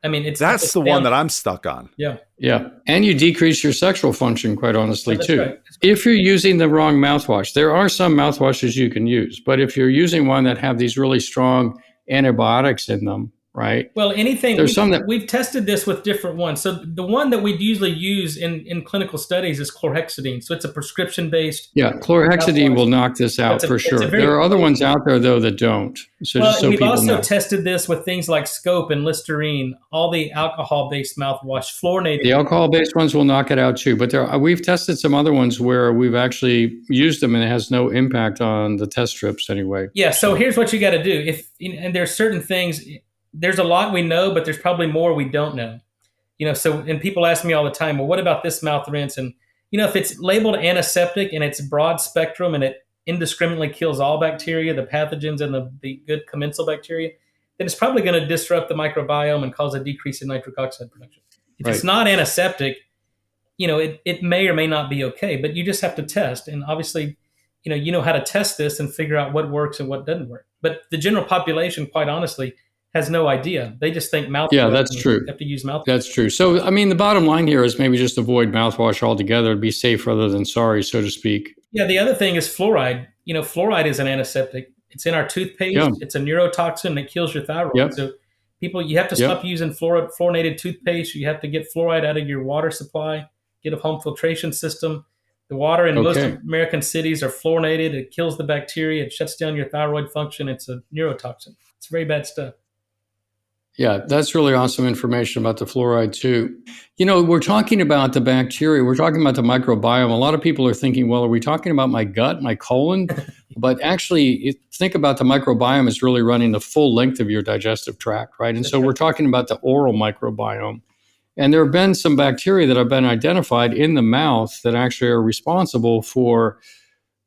Speaker 4: I mean,
Speaker 3: that's the one that I'm stuck on.
Speaker 4: Yeah.
Speaker 1: Yeah. And you decrease your sexual function, quite honestly, too.
Speaker 4: Right.
Speaker 1: If you're using the wrong mouthwash, there are some mouthwashes you can use, but if you're using one that have these really strong antibiotics in them, right?
Speaker 4: Well, we've tested this with different ones. So the one that we'd usually use in clinical studies is chlorhexidine. So it's a prescription-based.
Speaker 1: Yeah, chlorhexidine will knock this out for sure. There are other ones out there, though, that don't. So
Speaker 4: we've also tested this with things like Scope and Listerine, all the alcohol-based mouthwash, fluorinated.
Speaker 1: The alcohol-based ones will knock it out too. But we've tested some other ones where we've actually used them and it has no impact on the test strips anyway.
Speaker 4: Yeah, so here's what you got to do. And there's certain things. There's a lot we know, but there's probably more we don't know. And people ask me all the time, well, what about this mouth rinse? And, if it's labeled antiseptic and it's broad spectrum and it indiscriminately kills all bacteria, the pathogens and the good commensal bacteria, then it's probably going to disrupt the microbiome and cause a decrease in nitric oxide production. If it's not antiseptic, it may or may not be okay, but you just have to test. And obviously, you know how to test this and figure out what works and what doesn't work. But the general population, quite honestly, has no idea. They just think mouthwash.
Speaker 1: Yeah, that's true.
Speaker 4: You have to use mouthwash.
Speaker 1: That's true. So, I mean, the bottom line here is maybe just avoid mouthwash altogether. Be safe rather than sorry, so to speak.
Speaker 4: Yeah, the other thing is fluoride. Fluoride is an antiseptic. It's in our toothpaste. Yeah. It's a neurotoxin that kills your thyroid. Yep. So people, you have to stop using fluorinated toothpaste. You have to get fluoride out of your water supply, get a home filtration system. The water in most
Speaker 1: Okay.
Speaker 4: American cities are fluorinated. It kills the bacteria. It shuts down your thyroid function. It's a neurotoxin. It's very bad stuff.
Speaker 1: Yeah, that's really awesome information about the fluoride too. We're talking about the bacteria, we're talking about the microbiome. A lot of people are thinking, well, are we talking about my gut, my colon? But actually, think about the microbiome is really running the full length of your digestive tract, right? And so we're talking about the oral microbiome. And there have been some bacteria that have been identified in the mouth that actually are responsible for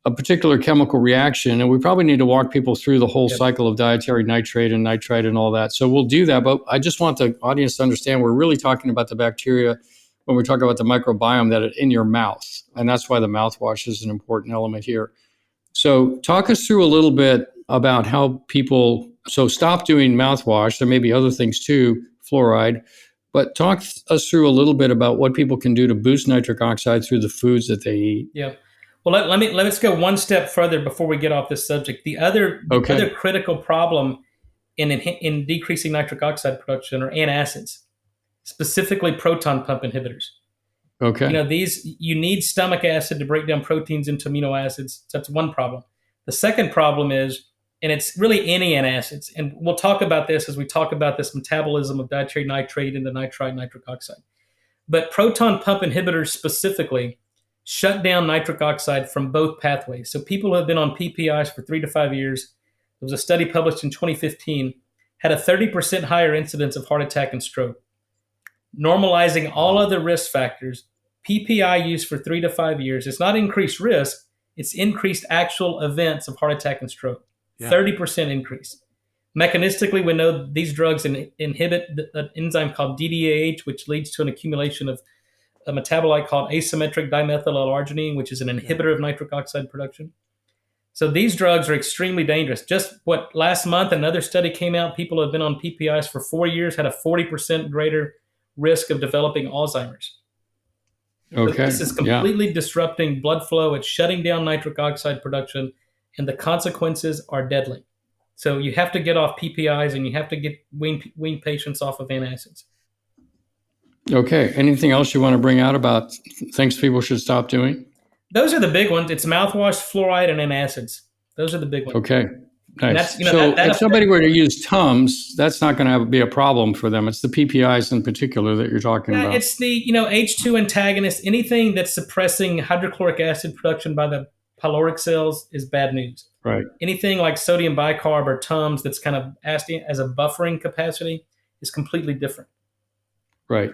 Speaker 1: a particular chemical reaction. And we probably need to walk people through the whole cycle of dietary nitrate and nitrite and all that. So we'll do that. But I just want the audience to understand we're really talking about the bacteria when we talk about the microbiome that are in your mouth. And that's why the mouthwash is an important element here. So talk us through a little bit about how people, so stop doing mouthwash. There may be other things too, fluoride. But talk us through a little bit about what people can do to boost nitric oxide through the foods that they eat.
Speaker 4: Yeah. Well, let's go one step further before we get off this subject. The other critical problem in decreasing nitric oxide production are antacids, specifically proton pump inhibitors.
Speaker 1: Okay.
Speaker 4: You need stomach acid to break down proteins into amino acids. So that's one problem. The second problem is, and it's really any antacids, and we'll talk about this as we talk about this metabolism of dietary nitrate into nitrite nitric oxide. But proton pump inhibitors specifically shut down nitric oxide from both pathways. So people who have been on PPIs for 3 to 5 years, there was a study published in 2015, had a 30% higher incidence of heart attack and stroke. Normalizing all other risk factors, PPI use for 3 to 5 years, it's not increased risk, it's increased actual events of heart attack and stroke. 30% increase. Mechanistically, we know these drugs inhibit an enzyme called DDAH, which leads to an accumulation of a metabolite called asymmetric dimethylarginine, which is an inhibitor of nitric oxide production. So these drugs are extremely dangerous. Just last month, another study came out. People who have been on PPIs for 4 years had a 40% greater risk of developing Alzheimer's.
Speaker 1: Okay.
Speaker 4: So this is completely disrupting blood flow. It's shutting down nitric oxide production, and the consequences are deadly. So you have to get off PPIs, and you have to wean patients off of antacids.
Speaker 1: Okay. Anything else you want to bring out about things people should stop doing?
Speaker 4: Those are the big ones. It's mouthwash, fluoride, and antacids. Those are the big ones.
Speaker 1: Okay. Nice. If somebody were to use Tums, that's not going to be a problem for them. It's the PPIs in particular that you're talking about.
Speaker 4: It's the H2 antagonist. Anything that's suppressing hydrochloric acid production by the pyloric cells is bad news.
Speaker 1: Right.
Speaker 4: Anything like sodium bicarb or Tums that's kind of acting as a buffering capacity is completely different.
Speaker 1: Right.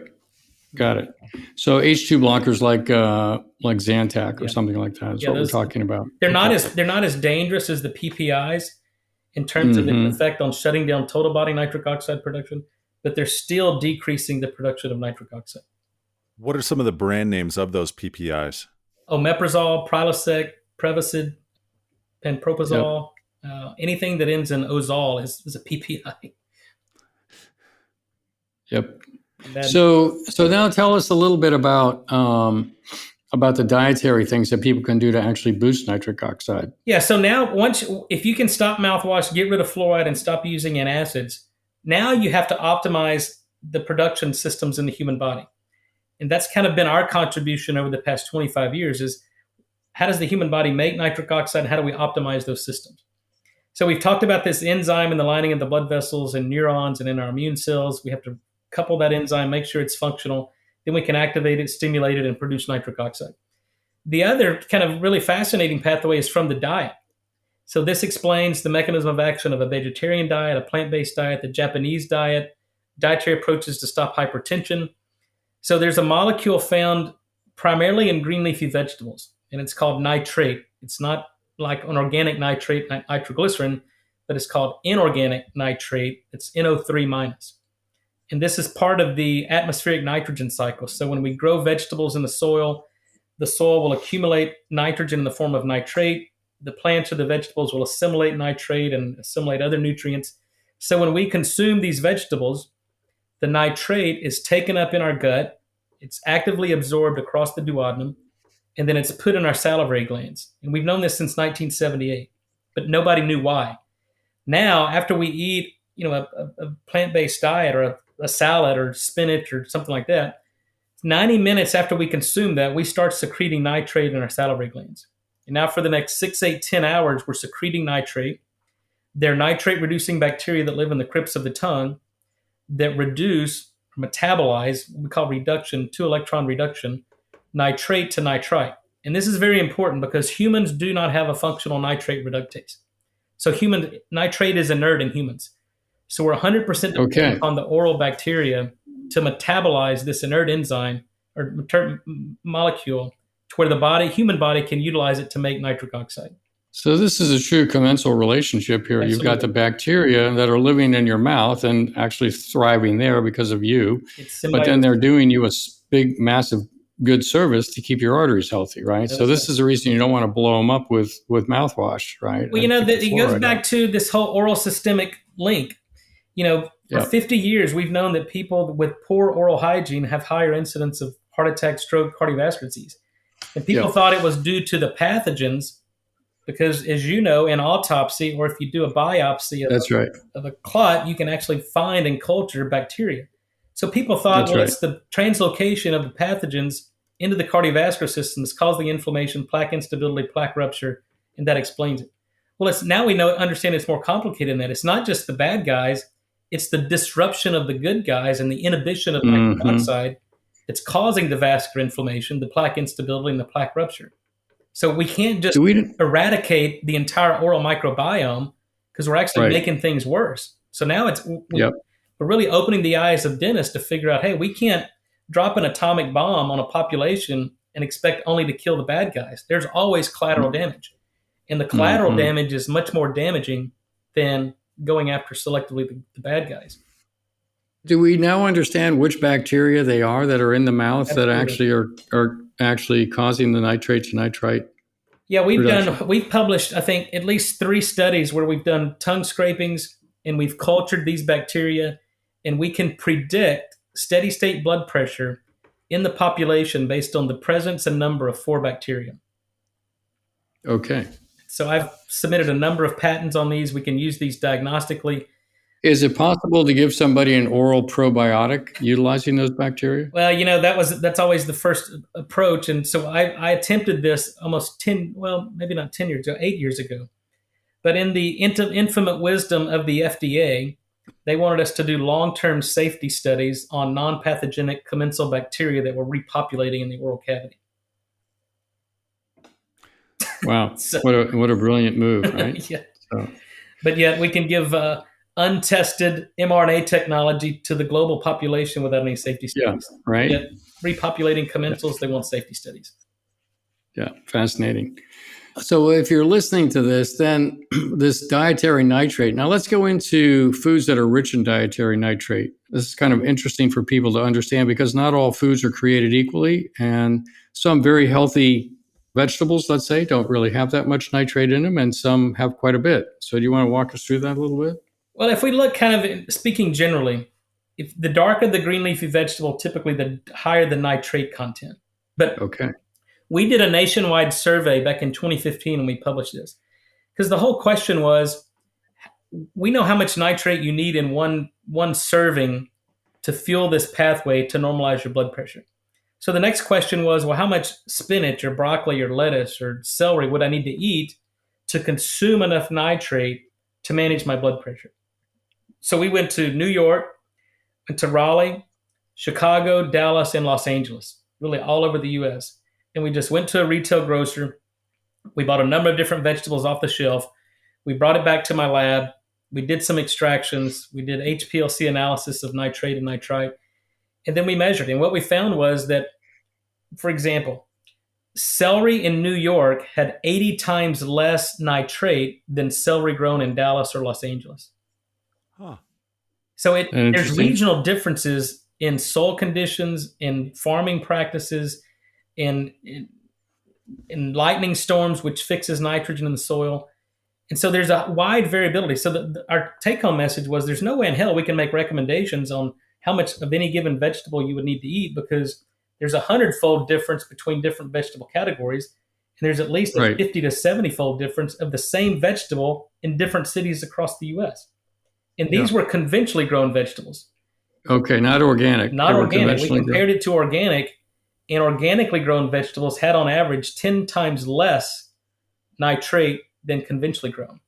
Speaker 1: Got it. So H2 blockers like Zantac or something like that is what we're talking about.
Speaker 4: They're not as dangerous as the PPIs in terms of the effect on shutting down total body nitric oxide production, but they're still decreasing the production of nitric oxide.
Speaker 3: What are some of the brand names of those PPIs?
Speaker 4: Omeprazole, Prilosec, Prevacid, Pantoprazole, anything that ends in ozol is a PPI.
Speaker 1: Yep. So now tell us a little bit about the dietary things that people can do to actually boost nitric oxide.
Speaker 4: Yeah. So now if you can stop mouthwash, get rid of fluoride, and stop using antacids, now you have to optimize the production systems in the human body. And that's kind of been our contribution over the past 25 years is how does the human body make nitric oxide? And how do we optimize those systems? So we've talked about this enzyme in the lining of the blood vessels and neurons and in our immune cells. We have to couple that enzyme, make sure it's functional. Then we can activate it, stimulate it, and produce nitric oxide. The other kind of really fascinating pathway is from the diet. So this explains the mechanism of action of a vegetarian diet, a plant-based diet, the Japanese diet, dietary approaches to stop hypertension. So there's a molecule found primarily in green leafy vegetables, and it's called nitrate. It's not like an organic nitrate, nitroglycerin, but it's called inorganic nitrate. It's NO3 minus. And this is part of the atmospheric nitrogen cycle. So when we grow vegetables in the soil will accumulate nitrogen in the form of nitrate. The plants or the vegetables will assimilate nitrate and assimilate other nutrients. So when we consume these vegetables, the nitrate is taken up in our gut. It's actively absorbed across the duodenum, and then it's put in our salivary glands. And we've known this since 1978, but nobody knew why. Now, after we eat, a plant-based diet or a salad or spinach or something like that, 90 minutes after we consume that, we start secreting nitrate in our salivary glands. And now for the next 6, 8, 10 hours, we're secreting nitrate. They're nitrate-reducing bacteria that live in the crypts of the tongue that reduce, metabolize, what we call reduction, 2-electron reduction, nitrate to nitrite. And this is very important because humans do not have a functional nitrate reductase. So nitrate is inert in humans. So we're 100% dependent on the oral bacteria to metabolize this inert enzyme or molecule to where the human body can utilize it to make nitric oxide.
Speaker 1: So this is a true commensal relationship here.
Speaker 4: Absolutely.
Speaker 1: You've got the bacteria that are living in your mouth and actually thriving there because of you. But then they're doing you a big, massive good service to keep your arteries healthy, right? So this is the reason you don't want to blow them up with mouthwash, right?
Speaker 4: Well, it goes back to this whole oral systemic link. For 50 years, we've known that people with poor oral hygiene have higher incidence of heart attack, stroke, cardiovascular disease. And people thought it was due to the pathogens because, as you know, in autopsy, or if you do a biopsy of a clot, you can actually find and culture bacteria. So people thought, it's the translocation of the pathogens into the cardiovascular system that's causing inflammation, plaque instability, plaque rupture, and that explains it. Well, now we understand it's more complicated than that. It's not just the bad guys. It's the disruption of the good guys and the inhibition of nitric oxide that's causing the vascular inflammation, the plaque instability, and the plaque rupture. So we can't just eradicate the entire oral microbiome because we're actually making things worse. So now we're really opening the eyes of dentists to figure out, hey, we can't drop an atomic bomb on a population and expect only to kill the bad guys. There's always collateral damage. And the collateral damage is much more damaging than going after selectively the bad guys.
Speaker 1: Do we now understand which bacteria they are that are in the mouth that actually are actually causing the nitrate to nitrite?
Speaker 4: Yeah, we've published, I think, at least 3 studies where we've done tongue scrapings and we've cultured these bacteria, and we can predict steady state blood pressure in the population based on the presence and number of 4 bacteria.
Speaker 1: Okay.
Speaker 4: So I've submitted a number of patents on these. We can use these diagnostically.
Speaker 1: Is it possible to give somebody an oral probiotic utilizing those bacteria?
Speaker 4: Well, that's always the first approach. And so I attempted this almost 8 years ago. But in the infinite wisdom of the FDA, they wanted us to do long-term safety studies on non-pathogenic commensal bacteria that were repopulating in the oral cavity.
Speaker 1: Wow, what a brilliant move, right?
Speaker 4: Yeah. But yet we can give untested mRNA technology to the global population without any safety studies.
Speaker 1: Yeah, right.
Speaker 4: Yet repopulating commensals, they want safety studies.
Speaker 1: Yeah, fascinating. So if you're listening to this, then this dietary nitrate. Now let's go into foods that are rich in dietary nitrate. This is kind of interesting for people to understand because not all foods are created equally, and some very healthy vegetables, let's say, don't really have that much nitrate in them, and some have quite a bit. So do you want to walk us through that a little bit?
Speaker 4: Well, if we look speaking generally, if the darker the green leafy vegetable, typically the higher the nitrate content. But we did a nationwide survey back in 2015 when we published this, because the whole question was, we know how much nitrate you need in one serving to fuel this pathway to normalize your blood pressure. So the next question was, well, how much spinach or broccoli or lettuce or celery would I need to eat to consume enough nitrate to manage my blood pressure? So we went to New York, went to Raleigh, Chicago, Dallas, and Los Angeles, really all over the U.S. And we just went to a retail grocer. We bought a number of different vegetables off the shelf. We brought it back to my lab. We did some extractions. We did HPLC analysis of nitrate and nitrite. And then we measured. And what we found was that, for example, celery in New York had 80 times less nitrate than celery grown in Dallas or Los Angeles.
Speaker 3: Huh.
Speaker 4: So there's regional differences in soil conditions, in farming practices, in lightning storms, which fixes nitrogen in the soil. And so there's a wide variability. So our take-home message was there's no way in hell we can make recommendations on how much of any given vegetable you would need to eat, because there's 100-fold difference between different vegetable categories. And there's at least a 50 to 70-fold difference of the same vegetable in different cities across the U.S. And these were conventionally grown vegetables.
Speaker 1: Okay, not organic.
Speaker 4: Not
Speaker 1: They were
Speaker 4: organic. We
Speaker 1: conventionally grown.
Speaker 4: compared it to organic, and organically grown vegetables had on average 10 times less nitrate than conventionally grown.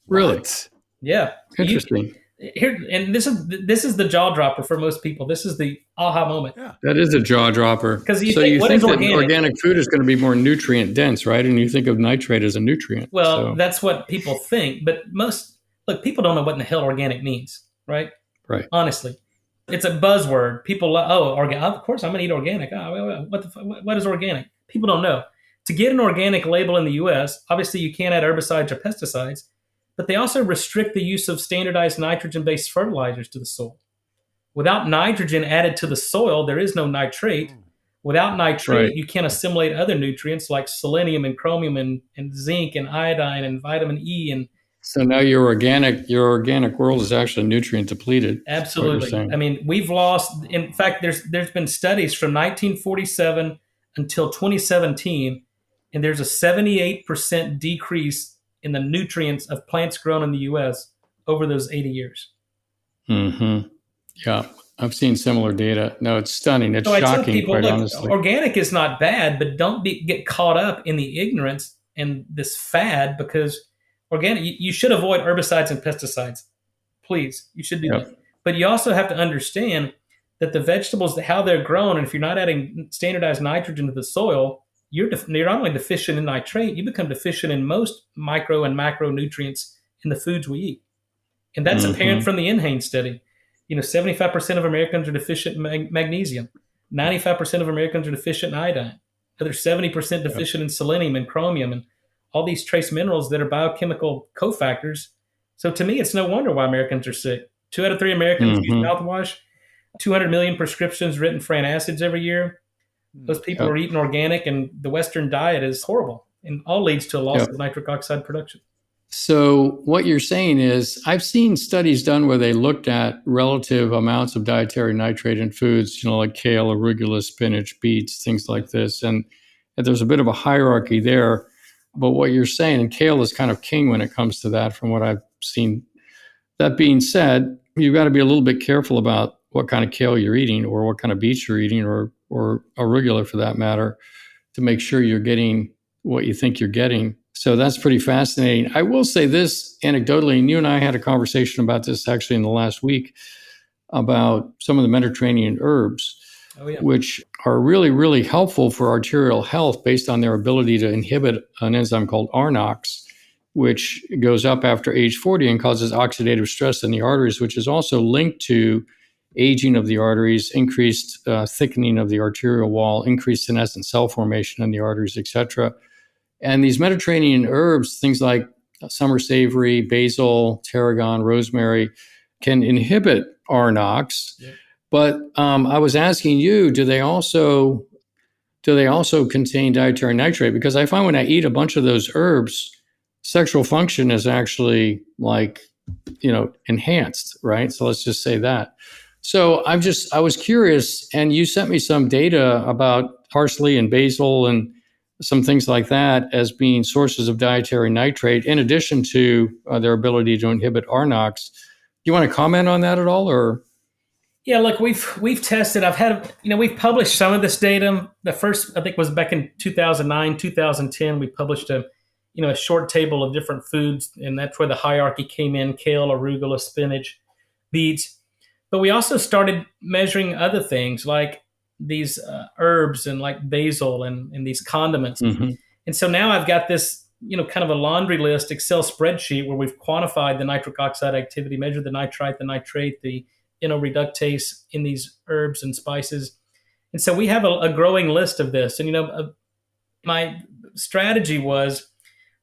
Speaker 1: Really?
Speaker 3: What?
Speaker 4: Yeah.
Speaker 1: Interesting.
Speaker 4: Here, and this is the jaw dropper for most people. This is the aha moment.
Speaker 3: Yeah.
Speaker 1: That is a jaw dropper.
Speaker 4: 'Cause you
Speaker 1: so
Speaker 4: think,
Speaker 1: you
Speaker 4: what
Speaker 1: think
Speaker 4: is
Speaker 1: that
Speaker 4: organic?
Speaker 1: organic food is going to be more nutrient dense, right? And you think of nitrate as a nutrient.
Speaker 4: Well,
Speaker 1: So,
Speaker 4: that's what people think, but people don't know what in the hell organic means, right?
Speaker 1: right.
Speaker 4: Honestly, it's a buzzword. People, organic. Of course, I'm going to eat organic. What is organic? People don't know. To get an organic label in the U.S., obviously you can't add herbicides or pesticides, but they also restrict the use of standardized nitrogen-based fertilizers to the soil. Without nitrogen added to the soil, there is no nitrate. Without nitrate,
Speaker 1: Right.
Speaker 4: you can't assimilate other nutrients like selenium and chromium and zinc and iodine and vitamin E and
Speaker 1: So now your organic world is actually nutrient depleted. That's what you're
Speaker 4: absolutely.
Speaker 1: saying.
Speaker 4: I mean, we've lost. In fact, there's been studies from 1947 until 2017, and there's a 78% decrease in the nutrients of plants grown in the U.S. over those 80 years.
Speaker 1: Mm-hmm. Yeah, I've seen similar data. No, it's stunning. It's
Speaker 4: So I tell
Speaker 1: shocking,
Speaker 4: people,
Speaker 1: quite
Speaker 4: look,
Speaker 1: honestly.
Speaker 4: organic is not bad, but don't get caught up in the ignorance and this fad because organic, you should avoid herbicides and pesticides. Please, you should do
Speaker 1: Yep.
Speaker 4: that. But you also have to understand that the vegetables, how they're grown, and if you're not adding standardized nitrogen to the soil, you're not only deficient in nitrate, you become deficient in most micro and macronutrients in the foods we eat. And that's apparent from the NHANES study. 75% of Americans are deficient in magnesium. 95% of Americans are deficient in iodine. Another 70% deficient in selenium and chromium and all these trace minerals that are biochemical cofactors. So to me, it's no wonder why Americans are sick. 2 out of 3 Americans use mouthwash. 200 million prescriptions written for antacids every year. Those people are eating organic, and the Western diet is horrible and all leads to a loss of nitric oxide production.
Speaker 1: So what you're saying is, I've seen studies done where they looked at relative amounts of dietary nitrate in foods, like kale, arugula, spinach, beets, things like this. And there's a bit of a hierarchy there. But what you're saying, and kale is kind of king when it comes to that, from what I've seen. That being said, you've got to be a little bit careful about what kind of kale you're eating or what kind of beets you're eating or arugula for that matter, to make sure you're getting what you think you're getting. So that's pretty fascinating. I will say this anecdotally, and you and I had a conversation about this actually in the last week about some of the Mediterranean herbs, which are really, really helpful for arterial health based on their ability to inhibit an enzyme called RNOx, which goes up after age 40 and causes oxidative stress in the arteries, which is also linked to aging of the arteries, increased thickening of the arterial wall, increased senescent cell formation in the arteries, etc. And these Mediterranean herbs, things like summer savory, basil, tarragon, rosemary, can inhibit RNOx. Yeah. But I was asking you, do they also contain dietary nitrate? Because I find when I eat a bunch of those herbs, sexual function is actually enhanced, right? So let's just say that. So I was curious, and you sent me some data about parsley and basil and some things like that as being sources of dietary nitrate, in addition to their ability to inhibit RNOx. Do you want to comment on that at all, or?
Speaker 4: Yeah, look, we've tested. We've published some of this data. The first, I think, was back in 2009, 2010. We published a short table of different foods, and that's where the hierarchy came in: kale, arugula, spinach, beets. But we also started measuring other things like these herbs and like basil and these condiments. Mm-hmm. And so now I've got this, kind of a laundry list Excel spreadsheet where we've quantified the nitric oxide activity, measured the nitrite, the nitrate, the reductase in these herbs and spices. And so we have a growing list of this. And, my strategy was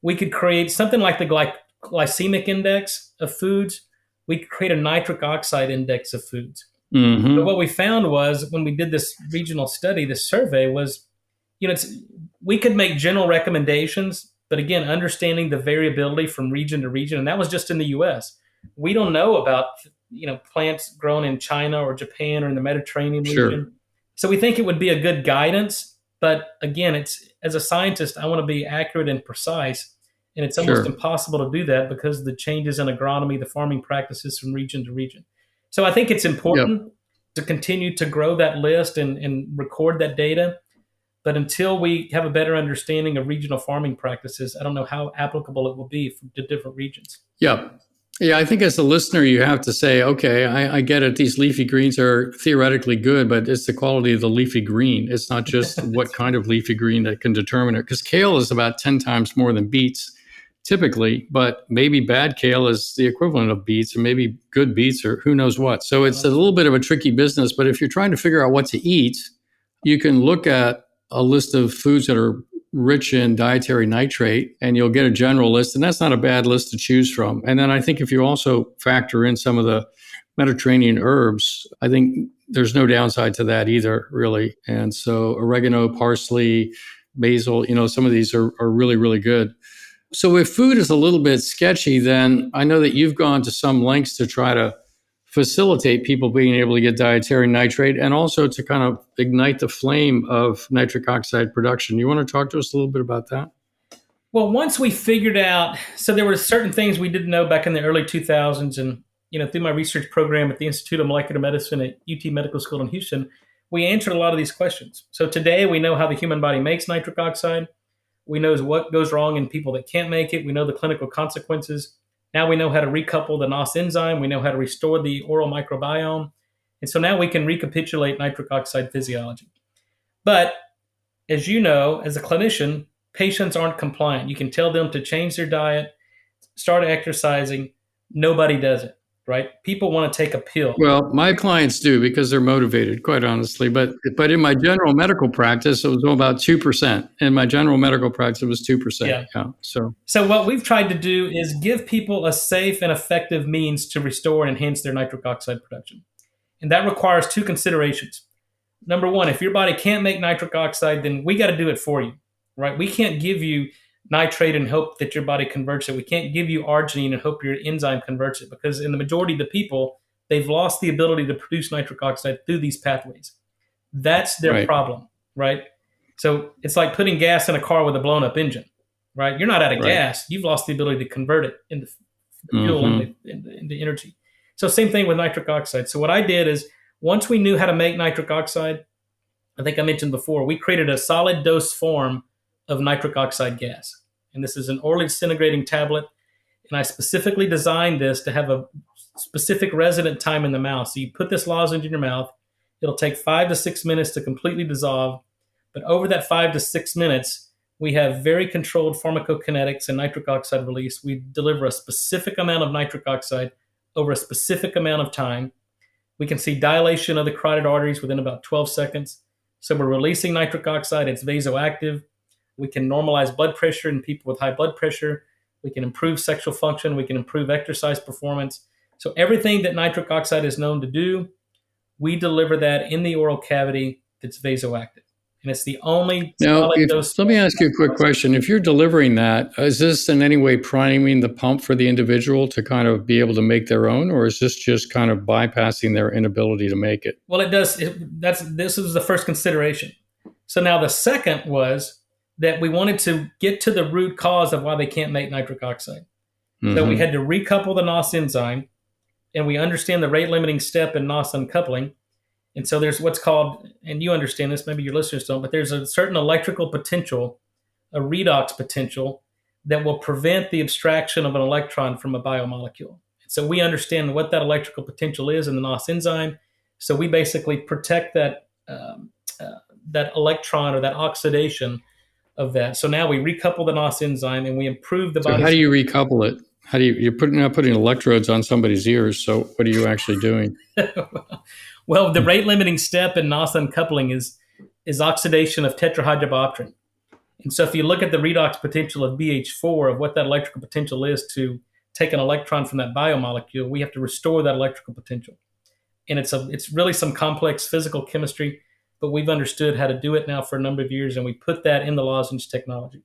Speaker 4: we could create something like the glycemic index of foods. We could create a nitric oxide index of foods. Mm-hmm. But what we found was when we did this regional study, this survey was, we could make general recommendations, but again, understanding the variability from region to region. And that was just in the U.S. We don't know about, plants grown in China or Japan or in the Mediterranean region. So we think it would be a good guidance. But again, as a scientist, I want to be accurate and precise. And it's almost impossible to do that because of the changes in agronomy, the farming practices from region to region. So I think it's important to continue to grow that list and record that data. But until we have a better understanding of regional farming practices, I don't know how applicable it will be to different regions.
Speaker 1: Yeah. Yeah, I think as a listener, you have to say, okay, I get it. These leafy greens are theoretically good, but it's the quality of the leafy green. It's not just what kind of leafy green that can determine it. Because kale is about 10 times more than beets typically, but maybe bad kale is the equivalent of beets, and maybe good beets or who knows what. So it's a little bit of a tricky business. But if you're trying to figure out what to eat, you can look at a list of foods that are rich in dietary nitrate, and you'll get a general list, and that's not a bad list to choose from. And then I think if you also factor in some of the Mediterranean herbs, I think there's no downside to that either, really. And so oregano, parsley, basil, some of these are really, really good. So if food is a little bit sketchy, then I know that you've gone to some lengths to try to facilitate people being able to get dietary nitrate and also to kind of ignite the flame of nitric oxide production. You want to talk to us a little bit about that?
Speaker 4: Well, once we figured out, so there were certain things we didn't know back in the early 2000s. And, through my research program at the Institute of Molecular Medicine at UT Medical School in Houston, we answered a lot of these questions. So today we know how the human body makes nitric oxide. We know what goes wrong in people that can't make it. We know the clinical consequences. Now we know how to recouple the NOS enzyme. We know how to restore the oral microbiome. And so now we can recapitulate nitric oxide physiology. But as you know, as a clinician, patients aren't compliant. You can tell them to change their diet, start exercising. Nobody does it, right? People want to take a pill.
Speaker 1: Well, my clients do because they're motivated, quite honestly. But in my general medical practice, it was about 2%. In my general medical practice, it was 2%. Yeah.
Speaker 4: So what we've tried to do is give people a safe and effective means to restore and enhance their nitric oxide production. And that requires two considerations. Number one, if your body can't make nitric oxide, then we got to do it for you, right? We can't give you nitrate and hope that your body converts it. We can't give you arginine and hope your enzyme converts it, because in the majority of the people, they've lost the ability to produce nitric oxide through these pathways. That's their problem, right? So it's like putting gas in a car with a blown up engine, right? You're not out of gas. You've lost the ability to convert it into fuel and into energy. So same thing with nitric oxide. So what I did is, once we knew how to make nitric oxide, I think I mentioned before, we created a solid dose form of nitric oxide gas. And this is an orally disintegrating tablet. And I specifically designed this to have a specific resident time in the mouth. So you put this lozenge in your mouth. It'll take 5 to 6 minutes to completely dissolve. But over that 5 to 6 minutes, we have very controlled pharmacokinetics and nitric oxide release. We deliver a specific amount of nitric oxide over a specific amount of time. We can see dilation of the carotid arteries within about 12 seconds. So we're releasing nitric oxide. It's vasoactive. We can normalize blood pressure in people with high blood pressure. We can improve sexual function. We can improve exercise performance. So everything that nitric oxide is known to do, we deliver that in the oral cavity that's vasoactive. And it's the only solid dose.
Speaker 1: Let me ask you a quick question. If you're delivering that, is this in any way priming the pump for the individual to kind of be able to make their own, or is this just kind of bypassing their inability to make it?
Speaker 4: Well, it does. This is the first consideration. So now the second was that we wanted to get to the root cause of why they can't make nitric oxide. So we had to recouple the NOS enzyme, and we understand the rate limiting step in NOS uncoupling. And so there's what's called, and you understand this, maybe your listeners don't, but there's a certain electrical potential, a redox potential, that will prevent the abstraction of an electron from a biomolecule. So we understand what that electrical potential is in the NOS enzyme. So we basically protect that that electron or that oxidation of that. So now we recouple the NOS enzyme and we improve the body.
Speaker 1: So how do you recouple it? How do you're not putting electrodes on somebody's ears? So what are you actually doing?
Speaker 4: Well, the rate limiting step in NOS uncoupling is oxidation of tetrahydrobiopterin. And so if you look at the redox potential of BH4, of what that electrical potential is to take an electron from that biomolecule, we have to restore that electrical potential. And it's really some complex physical chemistry, but we've understood how to do it now for a number of years, and we put that in the lozenge technology.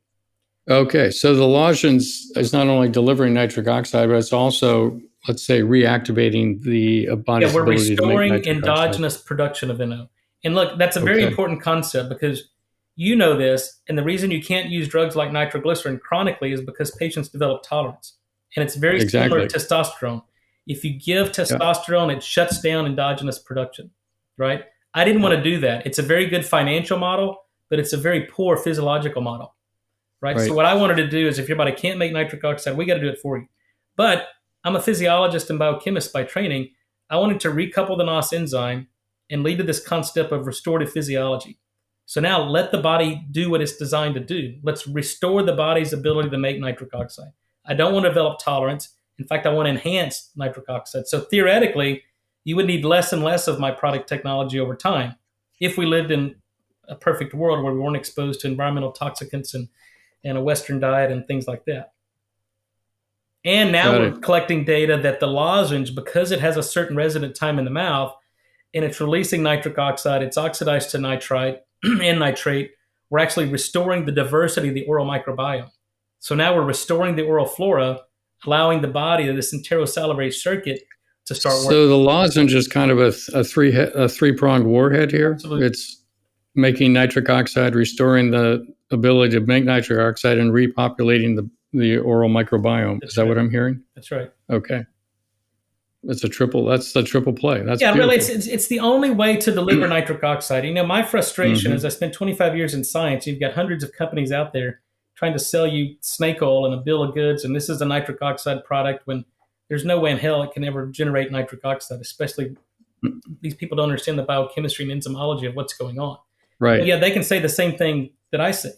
Speaker 1: Okay, so the lozenge is not only delivering nitric oxide, but it's also, let's say, reactivating the body's ability to make nitric oxide.
Speaker 4: We're restoring endogenous production of NO. And look, that's a very important concept, because you know this, and the reason you can't use drugs like nitroglycerin chronically is because patients develop tolerance. And it's very similar to testosterone. If you give testosterone, it shuts down endogenous production, right? I didn't want to do that. It's a very good financial model, but it's a very poor physiological model, right? So what I wanted to do is if your body can't make nitric oxide, we got to do it for you. But I'm a physiologist and biochemist by training. I wanted to recouple the NOS enzyme and lead to this concept of restorative physiology. So now let the body do what it's designed to do. Let's restore the body's ability to make nitric oxide. I don't want to develop tolerance. In fact, I want to enhance nitric oxide. So theoretically, you would need less and less of my product technology over time if we lived in a perfect world where we weren't exposed to environmental toxicants and a Western diet and things like that. And now we're collecting data that the lozenge, because it has a certain resident time in the mouth and it's releasing nitric oxide, it's oxidized to nitrite and nitrate, we're actually restoring the diversity of the oral microbiome. So now we're restoring the oral flora, allowing the body, this enterosalivary circuit, to start working.
Speaker 1: So the lozenge is kind of a three-pronged warhead here.
Speaker 4: Absolutely.
Speaker 1: It's making nitric oxide, restoring the ability to make nitric oxide, and repopulating the oral microbiome. Is that what I'm hearing?
Speaker 4: That's right.
Speaker 1: Okay. That's the triple play. That's beautiful.
Speaker 4: Really, it's the only way to deliver nitric oxide. My frustration is I spent 25 years in science. You've got hundreds of companies out there trying to sell you snake oil and a bill of goods, and this is a nitric oxide product when there's no way in hell it can ever generate nitric oxide, especially these people don't understand the biochemistry and enzymology of what's going on.
Speaker 1: Right.
Speaker 4: But they can say the same thing that I say,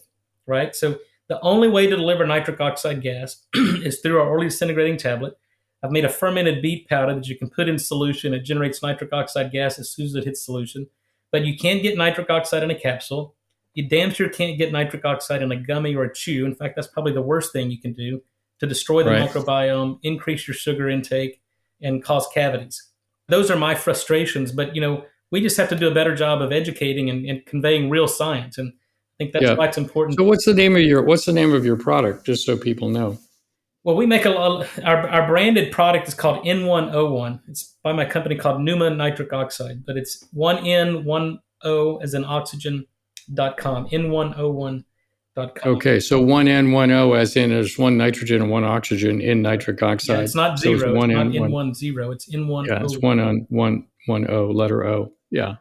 Speaker 4: right? So the only way to deliver nitric oxide gas is through our orally disintegrating tablet. I've made a fermented beet powder that you can put in solution. It generates nitric oxide gas as soon as it hits solution. But you can't get nitric oxide in a capsule. You damn sure can't get nitric oxide in a gummy or a chew. In fact, that's probably the worst thing you can do to destroy the microbiome, increase your sugar intake, and cause cavities. Those are my frustrations. But, we just have to do a better job of educating and conveying real science. And I think that's why it's important.
Speaker 1: So what's the name of your product, just so people know?
Speaker 4: Well, we make our branded product is called N101. It's by my company called Pneumo Nitric Oxide, but it's 1N1O as in oxygen.com, N101.com.
Speaker 1: Okay, so 1N1O as in there's one nitrogen and one oxygen in nitric oxide.
Speaker 4: Yeah, it's not zero. So it's not N10. It's N1O.
Speaker 1: Yeah, it's 1O, letter O. Yeah.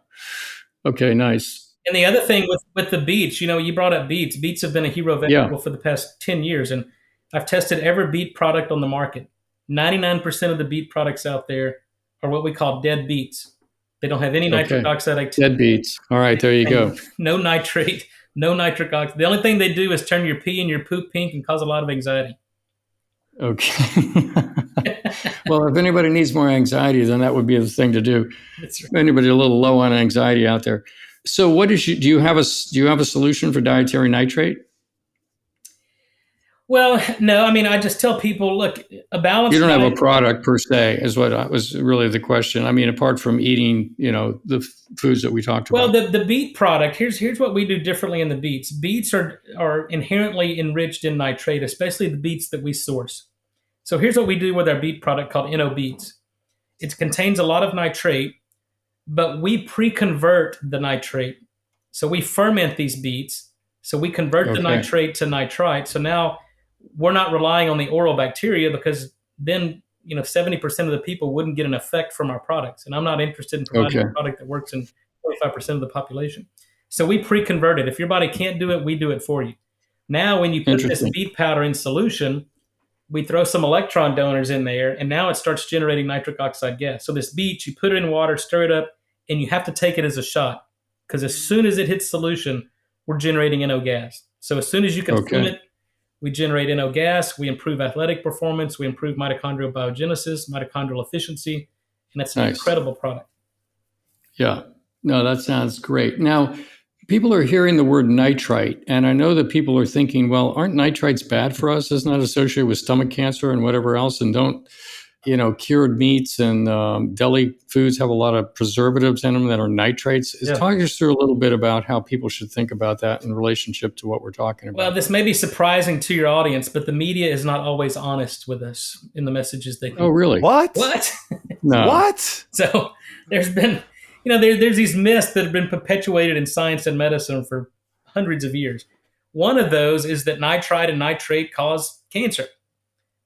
Speaker 1: Okay, nice.
Speaker 4: And the other thing with the beets, you brought up beets. Beets have been a hero vegetable for the past 10 years, and I've tested every beet product on the market. 99% of the beet products out there are what we call dead beets. They don't have any nitric oxide activity.
Speaker 1: Dead beets. All right, there you go.
Speaker 4: No nitrate, no nitric oxide. The only thing they do is turn your pee and your poop pink and cause a lot of anxiety.
Speaker 1: Okay. Well, if anybody needs more anxiety, then that would be the thing to do.
Speaker 4: That's right.
Speaker 1: Anybody a little low on anxiety out there. So do you have a solution for dietary nitrate?
Speaker 4: Well, no. I just tell people, look, a balanced
Speaker 1: You don't
Speaker 4: diet,
Speaker 1: have a product per se, is what was really the question. Apart from eating, the foods that we talked about.
Speaker 4: Well, the beet product, here's what we do differently in the beets. Beets are inherently enriched in nitrate, especially the beets that we source. So here's what we do with our beet product called NO Beets. It contains a lot of nitrate, but we pre-convert the nitrate. So we ferment these beets. So we convert the nitrate to nitrite. So now we're not relying on the oral bacteria, because then 70% of the people wouldn't get an effect from our products. And I'm not interested in providing a product that works in 25% of the population. So we pre-convert it. If your body can't do it, we do it for you. Now, when you put this beet powder in solution, we throw some electron donors in there, and now it starts generating nitric oxide gas. So this beet, you put it in water, stir it up, and you have to take it as a shot, because as soon as it hits solution, we're generating NO gas. So as soon as you consume it, we generate NO gas, we improve athletic performance, we improve mitochondrial biogenesis, mitochondrial efficiency, and that's an incredible product.
Speaker 1: Yeah. No, that sounds great. Now, people are hearing the word nitrite, and I know that people are thinking, well, aren't nitrites bad for us? Isn't that associated with stomach cancer and whatever else? And don't, cured meats and deli foods have a lot of preservatives in them that are nitrates. Talk us through a little bit about how people should think about that in relationship to what we're talking about.
Speaker 4: Well, this may be surprising to your audience, but the media is not always honest with us in the messages they give.
Speaker 1: Oh, really?
Speaker 3: What?
Speaker 1: No.
Speaker 3: What?
Speaker 4: So there's been, there's these myths that have been perpetuated in science and medicine for hundreds of years. One of those is that nitrite and nitrate cause cancer.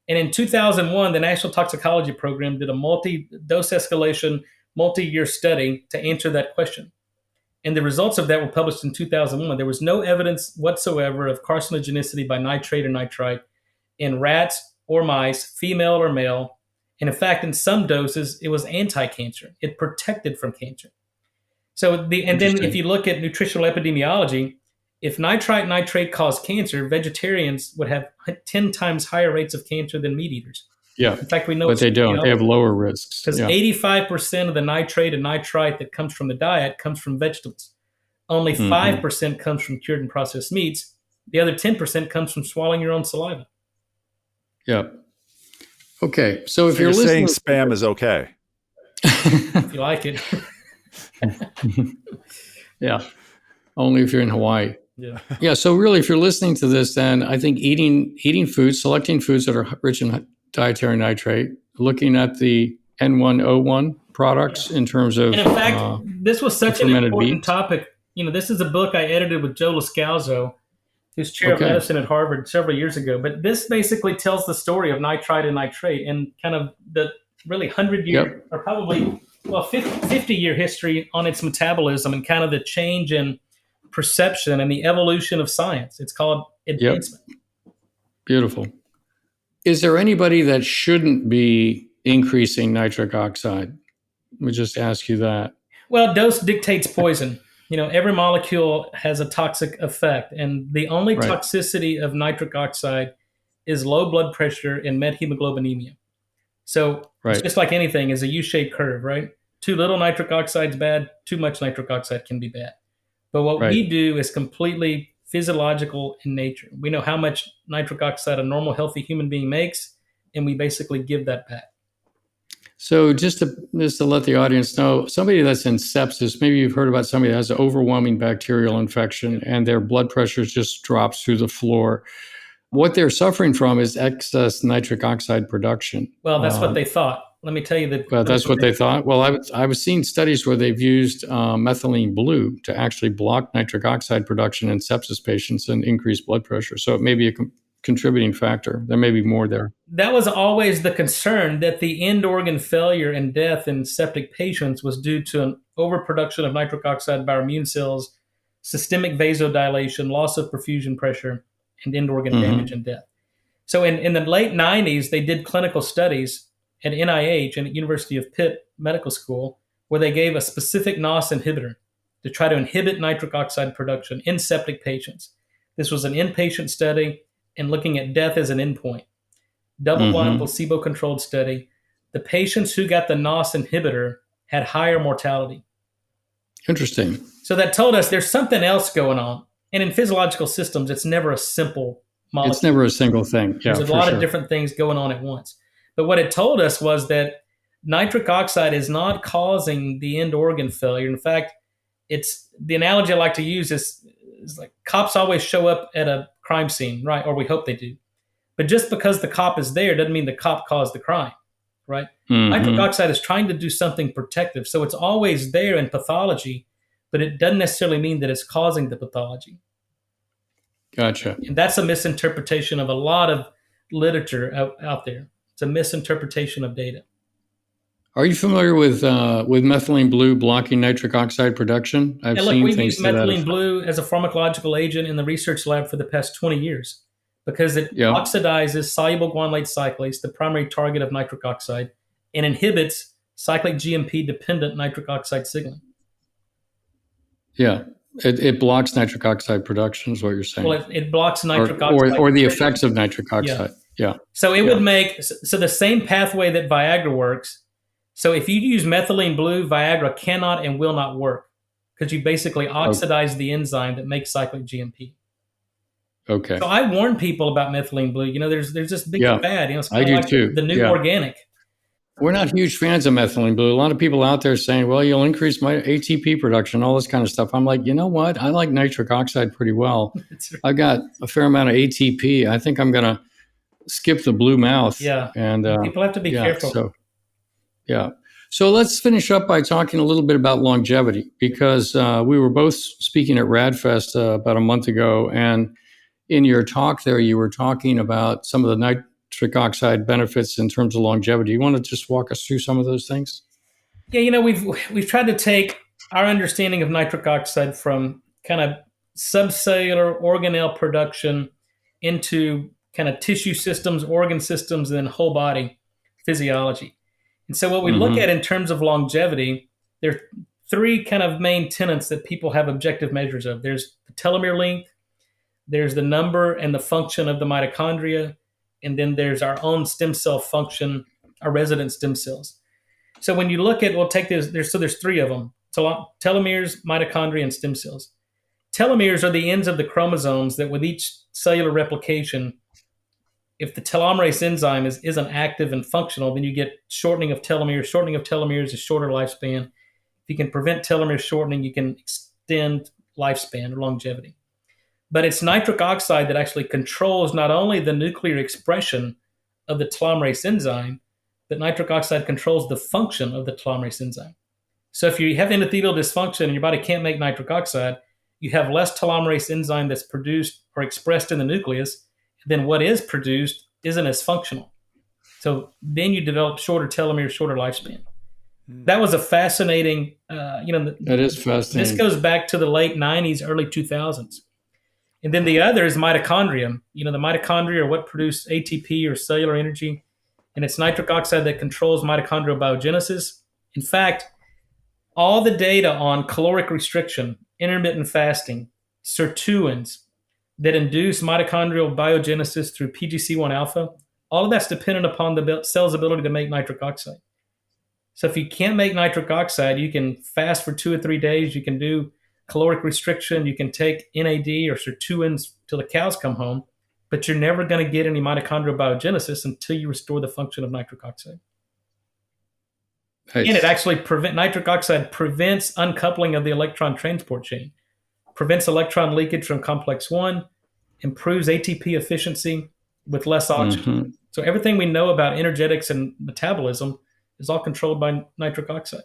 Speaker 4: And in 2001, the National Toxicology Program did a multi-dose escalation, multi-year study to answer that question. And the results of that were published in 2001. There was no evidence whatsoever of carcinogenicity by nitrate or nitrite in rats or mice, female or male. And in fact, in some doses, it was anti-cancer. It protected from cancer. So then if you look at nutritional epidemiology, if nitrate caused cancer, vegetarians would have 10 times higher rates of cancer than meat eaters.
Speaker 1: Yeah.
Speaker 4: In fact, we know
Speaker 1: but they don't. They have lower risks.
Speaker 4: Because 85% of the nitrate and nitrite that comes from the diet comes from vegetables. Only 5% comes from cured and processed meats. The other 10% comes from swallowing your own saliva.
Speaker 1: Yeah. Okay. So if you're
Speaker 3: saying
Speaker 1: listening,
Speaker 3: spam is okay.
Speaker 4: If you like it.
Speaker 1: Yeah. Only if you're in Hawaii.
Speaker 4: Yeah.
Speaker 1: Yeah. So really, if you're listening to this, then I think eating foods, selecting foods that are rich in dietary nitrate, looking at the N1O1 products in terms of.
Speaker 4: And in fact, this was such an important
Speaker 1: beets.
Speaker 4: topic. This is a book I edited with Joe Lascalzo, who's chair of medicine at Harvard several years ago. But this basically tells the story of nitrite and nitrate and kind of the really 100-year or probably 50-year history on its metabolism and kind of the change in perception and the evolution of science. It's called advancement.
Speaker 1: Beautiful. Is there anybody that shouldn't be increasing nitric oxide? Let me just ask you that.
Speaker 4: Well, dose dictates poison. Every molecule has a toxic effect, and the only toxicity of nitric oxide is low blood pressure and methemoglobinemia. So it's just like anything, is a U-shaped curve, right? Too little nitric oxide is bad. Too much nitric oxide can be bad. But what we do is completely physiological in nature. We know how much nitric oxide a normal, healthy human being makes, and we basically give that back. So
Speaker 1: just to let the audience know, somebody that's in sepsis, maybe you've heard about somebody that has an overwhelming bacterial infection and their blood pressure just drops through the floor. What they're suffering from is excess nitric oxide production.
Speaker 4: Well, that's what they thought. Let me tell you that.
Speaker 1: Well, that's what they thought. Well, I was seeing studies where they've used methylene blue to actually block nitric oxide production in sepsis patients and increase blood pressure. So it may be a contributing factor. There may be more there.
Speaker 4: That was always the concern, that the end organ failure and death in septic patients was due to an overproduction of nitric oxide by our immune cells, systemic vasodilation, loss of perfusion pressure, and end organ damage and death. So in the late 90s, they did clinical studies at NIH and at University of Pitt Medical School where they gave a specific NOS inhibitor to try to inhibit nitric oxide production in septic patients. This was an inpatient study and looking at death as an endpoint. Double-blind, placebo-controlled study. The patients who got the NOS inhibitor had higher mortality.
Speaker 1: Interesting.
Speaker 4: So that told us there's something else going on. And in physiological systems, it's never a simple molecule.
Speaker 1: It's never a single thing. Yeah,
Speaker 4: there's a lot of different things going on at once. But what it told us was that nitric oxide is not causing the end organ failure. In fact, it's the analogy I like to use is like cops always show up at a crime scene, right? Or we hope they do. But just because the cop is there doesn't mean the cop caused the crime, right? Nitric oxide is trying to do something protective. So it's always there in pathology, but it doesn't necessarily mean that it's causing the pathology.
Speaker 1: Gotcha.
Speaker 4: And that's a misinterpretation of a lot of literature out there. It's a misinterpretation of data.
Speaker 1: Are you familiar with methylene blue blocking nitric oxide production?
Speaker 4: We've used methylene blue as a pharmacological agent in the research lab for the past 20 years because it oxidizes soluble guanylate cyclase, the primary target of nitric oxide, and inhibits cyclic GMP-dependent nitric oxide signaling.
Speaker 1: Yeah. It blocks nitric oxide production is what you're saying.
Speaker 4: Well, it blocks nitric oxide.
Speaker 1: Or the effects of nitric oxide. Yeah.
Speaker 4: So it would make, so the same pathway that Viagra works. So if you use methylene blue, Viagra cannot and will not work because you basically oxidize the enzyme that makes cyclic GMP.
Speaker 1: Okay.
Speaker 4: So I warn people about methylene blue. There's this big fad. It's
Speaker 1: I do
Speaker 4: like
Speaker 1: too.
Speaker 4: The new organic.
Speaker 1: We're not huge fans of methylene blue. A lot of people out there saying, well, you'll increase my ATP production, all this kind of stuff. I'm like, you know what? I like nitric oxide pretty well.
Speaker 4: Right.
Speaker 1: I've got a fair amount of ATP. I think I'm going to skip the blue mouth.
Speaker 4: Yeah.
Speaker 1: And
Speaker 4: people have to be careful.
Speaker 1: So let's finish up by talking a little bit about longevity because we were both speaking at RadFest about a month ago. And in your talk there, you were talking about some of the nitric oxide benefits in terms of longevity. You want to just walk us through some of those things?
Speaker 4: Yeah, we've tried to take our understanding of nitric oxide from kind of subcellular organelle production into kind of tissue systems, organ systems, and then whole body physiology. And so what we look at in terms of longevity, there are three kind of main tenets that people have objective measures of. There's the telomere length, there's the number and the function of the mitochondria, and then there's our own stem cell function, our resident stem cells. So when you look at, we'll take this, there's three of them: telomeres, mitochondria, and stem cells. Telomeres are the ends of the chromosomes that with each cellular replication, if the telomerase enzyme isn't active and functional, then you get shortening of telomeres. Shortening of telomeres is shorter lifespan. If you can prevent telomere shortening, you can extend lifespan or longevity. But it's nitric oxide that actually controls not only the nuclear expression of the telomerase enzyme, but nitric oxide controls the function of the telomerase enzyme. So if you have endothelial dysfunction and your body can't make nitric oxide, you have less telomerase enzyme that's produced or expressed in the nucleus, then what is produced isn't as functional. So then you develop shorter telomeres, shorter lifespan. That was a fascinating,
Speaker 1: That is fascinating.
Speaker 4: This goes back to the late 90s, early 2000s. And then the other is mitochondria. The mitochondria are what produce ATP or cellular energy. And it's nitric oxide that controls mitochondrial biogenesis. In fact, all the data on caloric restriction, intermittent fasting, sirtuins that induce mitochondrial biogenesis through PGC1 alpha, all of that's dependent upon the cell's ability to make nitric oxide. So if you can't make nitric oxide, you can fast for 2 or 3 days, you can do caloric restriction, you can take NAD or sirtuins till the cows come home, but you're never going to get any mitochondrial biogenesis until you restore the function of nitric oxide.
Speaker 1: Nice.
Speaker 4: And it actually nitric oxide prevents uncoupling of the electron transport chain, prevents electron leakage from complex 1, improves ATP efficiency with less oxygen. So everything we know about energetics and metabolism is all controlled by nitric oxide.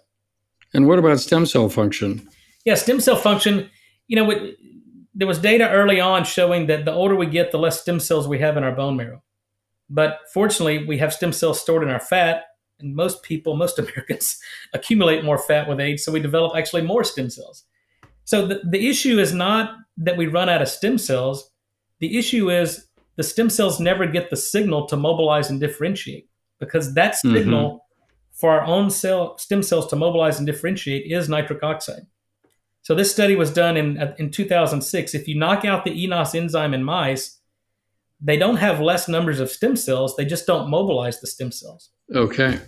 Speaker 1: And what about stem cell function?
Speaker 4: Yeah, stem cell function, there was data early on showing that the older we get, the less stem cells we have in our bone marrow. But fortunately, we have stem cells stored in our fat, and most Americans accumulate more fat with age, so we develop actually more stem cells. So the issue is not that we run out of stem cells. The issue is the stem cells never get the signal to mobilize and differentiate, because that signal for our own stem cells to mobilize and differentiate is nitric oxide. So this study was done in 2006. If you knock out the eNOS enzyme in mice, they don't have less numbers of stem cells. They just don't mobilize the stem cells.
Speaker 1: Okay.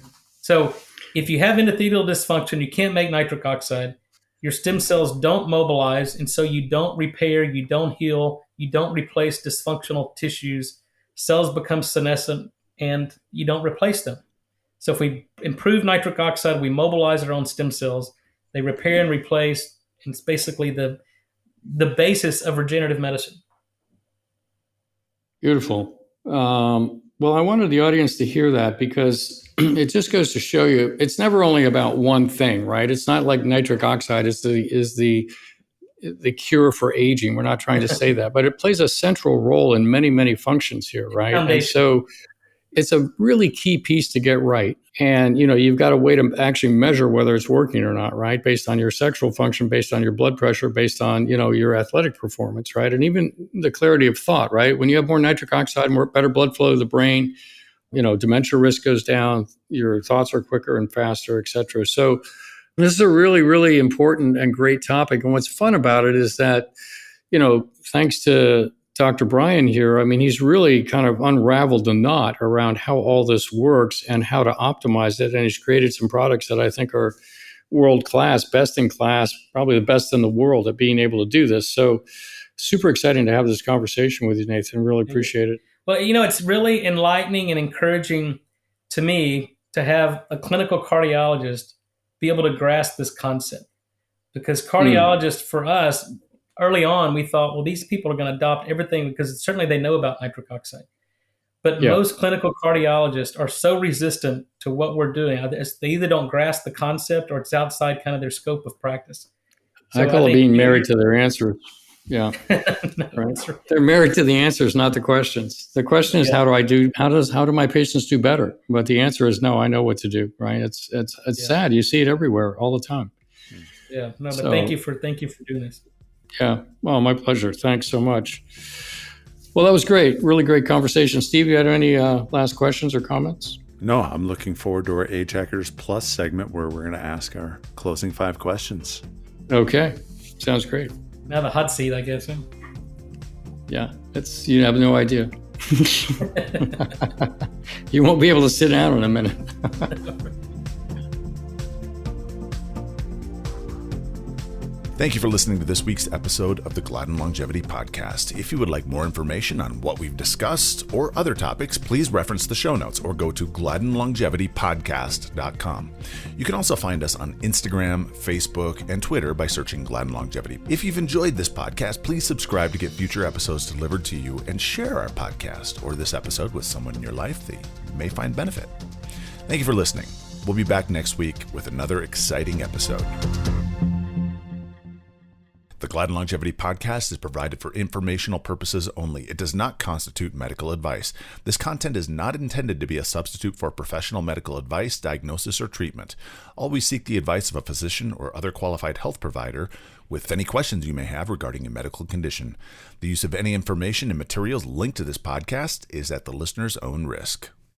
Speaker 4: So if you have endothelial dysfunction, you can't make nitric oxide. Your stem cells don't mobilize, and so you don't repair, you don't heal, you don't replace dysfunctional tissues. Cells become senescent, and you don't replace them. So if we improve nitric oxide, we mobilize our own stem cells. They repair and replace. And it's basically the basis of regenerative medicine.
Speaker 1: Beautiful. Well, I wanted the audience to hear that, because it just goes to show you it's never only about one thing, right? It's not like nitric oxide is the cure for aging. We're not trying to say that, but it plays a central role in many, many functions here, right?
Speaker 4: Foundation.
Speaker 1: And so it's a really key piece to get right. And, you've got a way to actually measure whether it's working or not, right? Based on your sexual function, based on your blood pressure, based on, your athletic performance, right? And even the clarity of thought, right? When you have more nitric oxide, better blood flow to the brain, dementia risk goes down, your thoughts are quicker and faster, et cetera. So this is a really, really important and great topic. And what's fun about it is that, thanks to Dr. Bryan here, he's really kind of unraveled the knot around how all this works and how to optimize it. And he's created some products that I think are world-class, best in class, probably the best in the world at being able to do this. So super exciting to have this conversation with you, Nathan. Really appreciate it.
Speaker 4: Well, it's really enlightening and encouraging to me to have a clinical cardiologist be able to grasp this concept, because cardiologists for us, early on, we thought, well, these people are going to adopt everything because certainly they know about nitric oxide. But most clinical cardiologists are so resistant to what we're doing. They either don't grasp the concept or it's outside kind of their scope of practice. So
Speaker 1: I call it being married to their answers. Yeah.
Speaker 4: No,
Speaker 1: Right.
Speaker 4: that's right.
Speaker 1: They're married to the answers, not the questions. The question is,
Speaker 4: Yeah.
Speaker 1: how do my patients do better? But the answer is no, I know what to do. Right. It's sad. You see it everywhere all the time.
Speaker 4: Yeah. No, but
Speaker 1: So-
Speaker 4: thank you for doing this.
Speaker 1: Yeah. Well, my pleasure. Thanks so much. Well, that was great. Really great conversation. Steve, you had any last questions or comments?
Speaker 3: No, I'm looking forward to our Age Hackers Plus segment where we're going to ask our closing 5 questions.
Speaker 1: Okay. Sounds great.
Speaker 4: Now the hot seat, I guess. Huh?
Speaker 1: Yeah. You have no idea. You won't be able to sit down in a minute.
Speaker 3: Thank you for listening to this week's episode of the Gladden Longevity Podcast. If you would like more information on what we've discussed or other topics, please reference the show notes or go to GladdenLongevityPodcast.com. You can also find us on Instagram, Facebook, and Twitter by searching Gladden Longevity. If you've enjoyed this podcast, please subscribe to get future episodes delivered to you and share our podcast or this episode with someone in your life that you may find benefit. Thank you for listening. We'll be back next week with another exciting episode. The Gladden Longevity Podcast is provided for informational purposes only. It does not constitute medical advice. This content is not intended to be a substitute for professional medical advice, diagnosis, or treatment. Always seek the advice of a physician or other qualified health provider with any questions you may have regarding a medical condition. The use of any information and materials linked to this podcast is at the listener's own risk.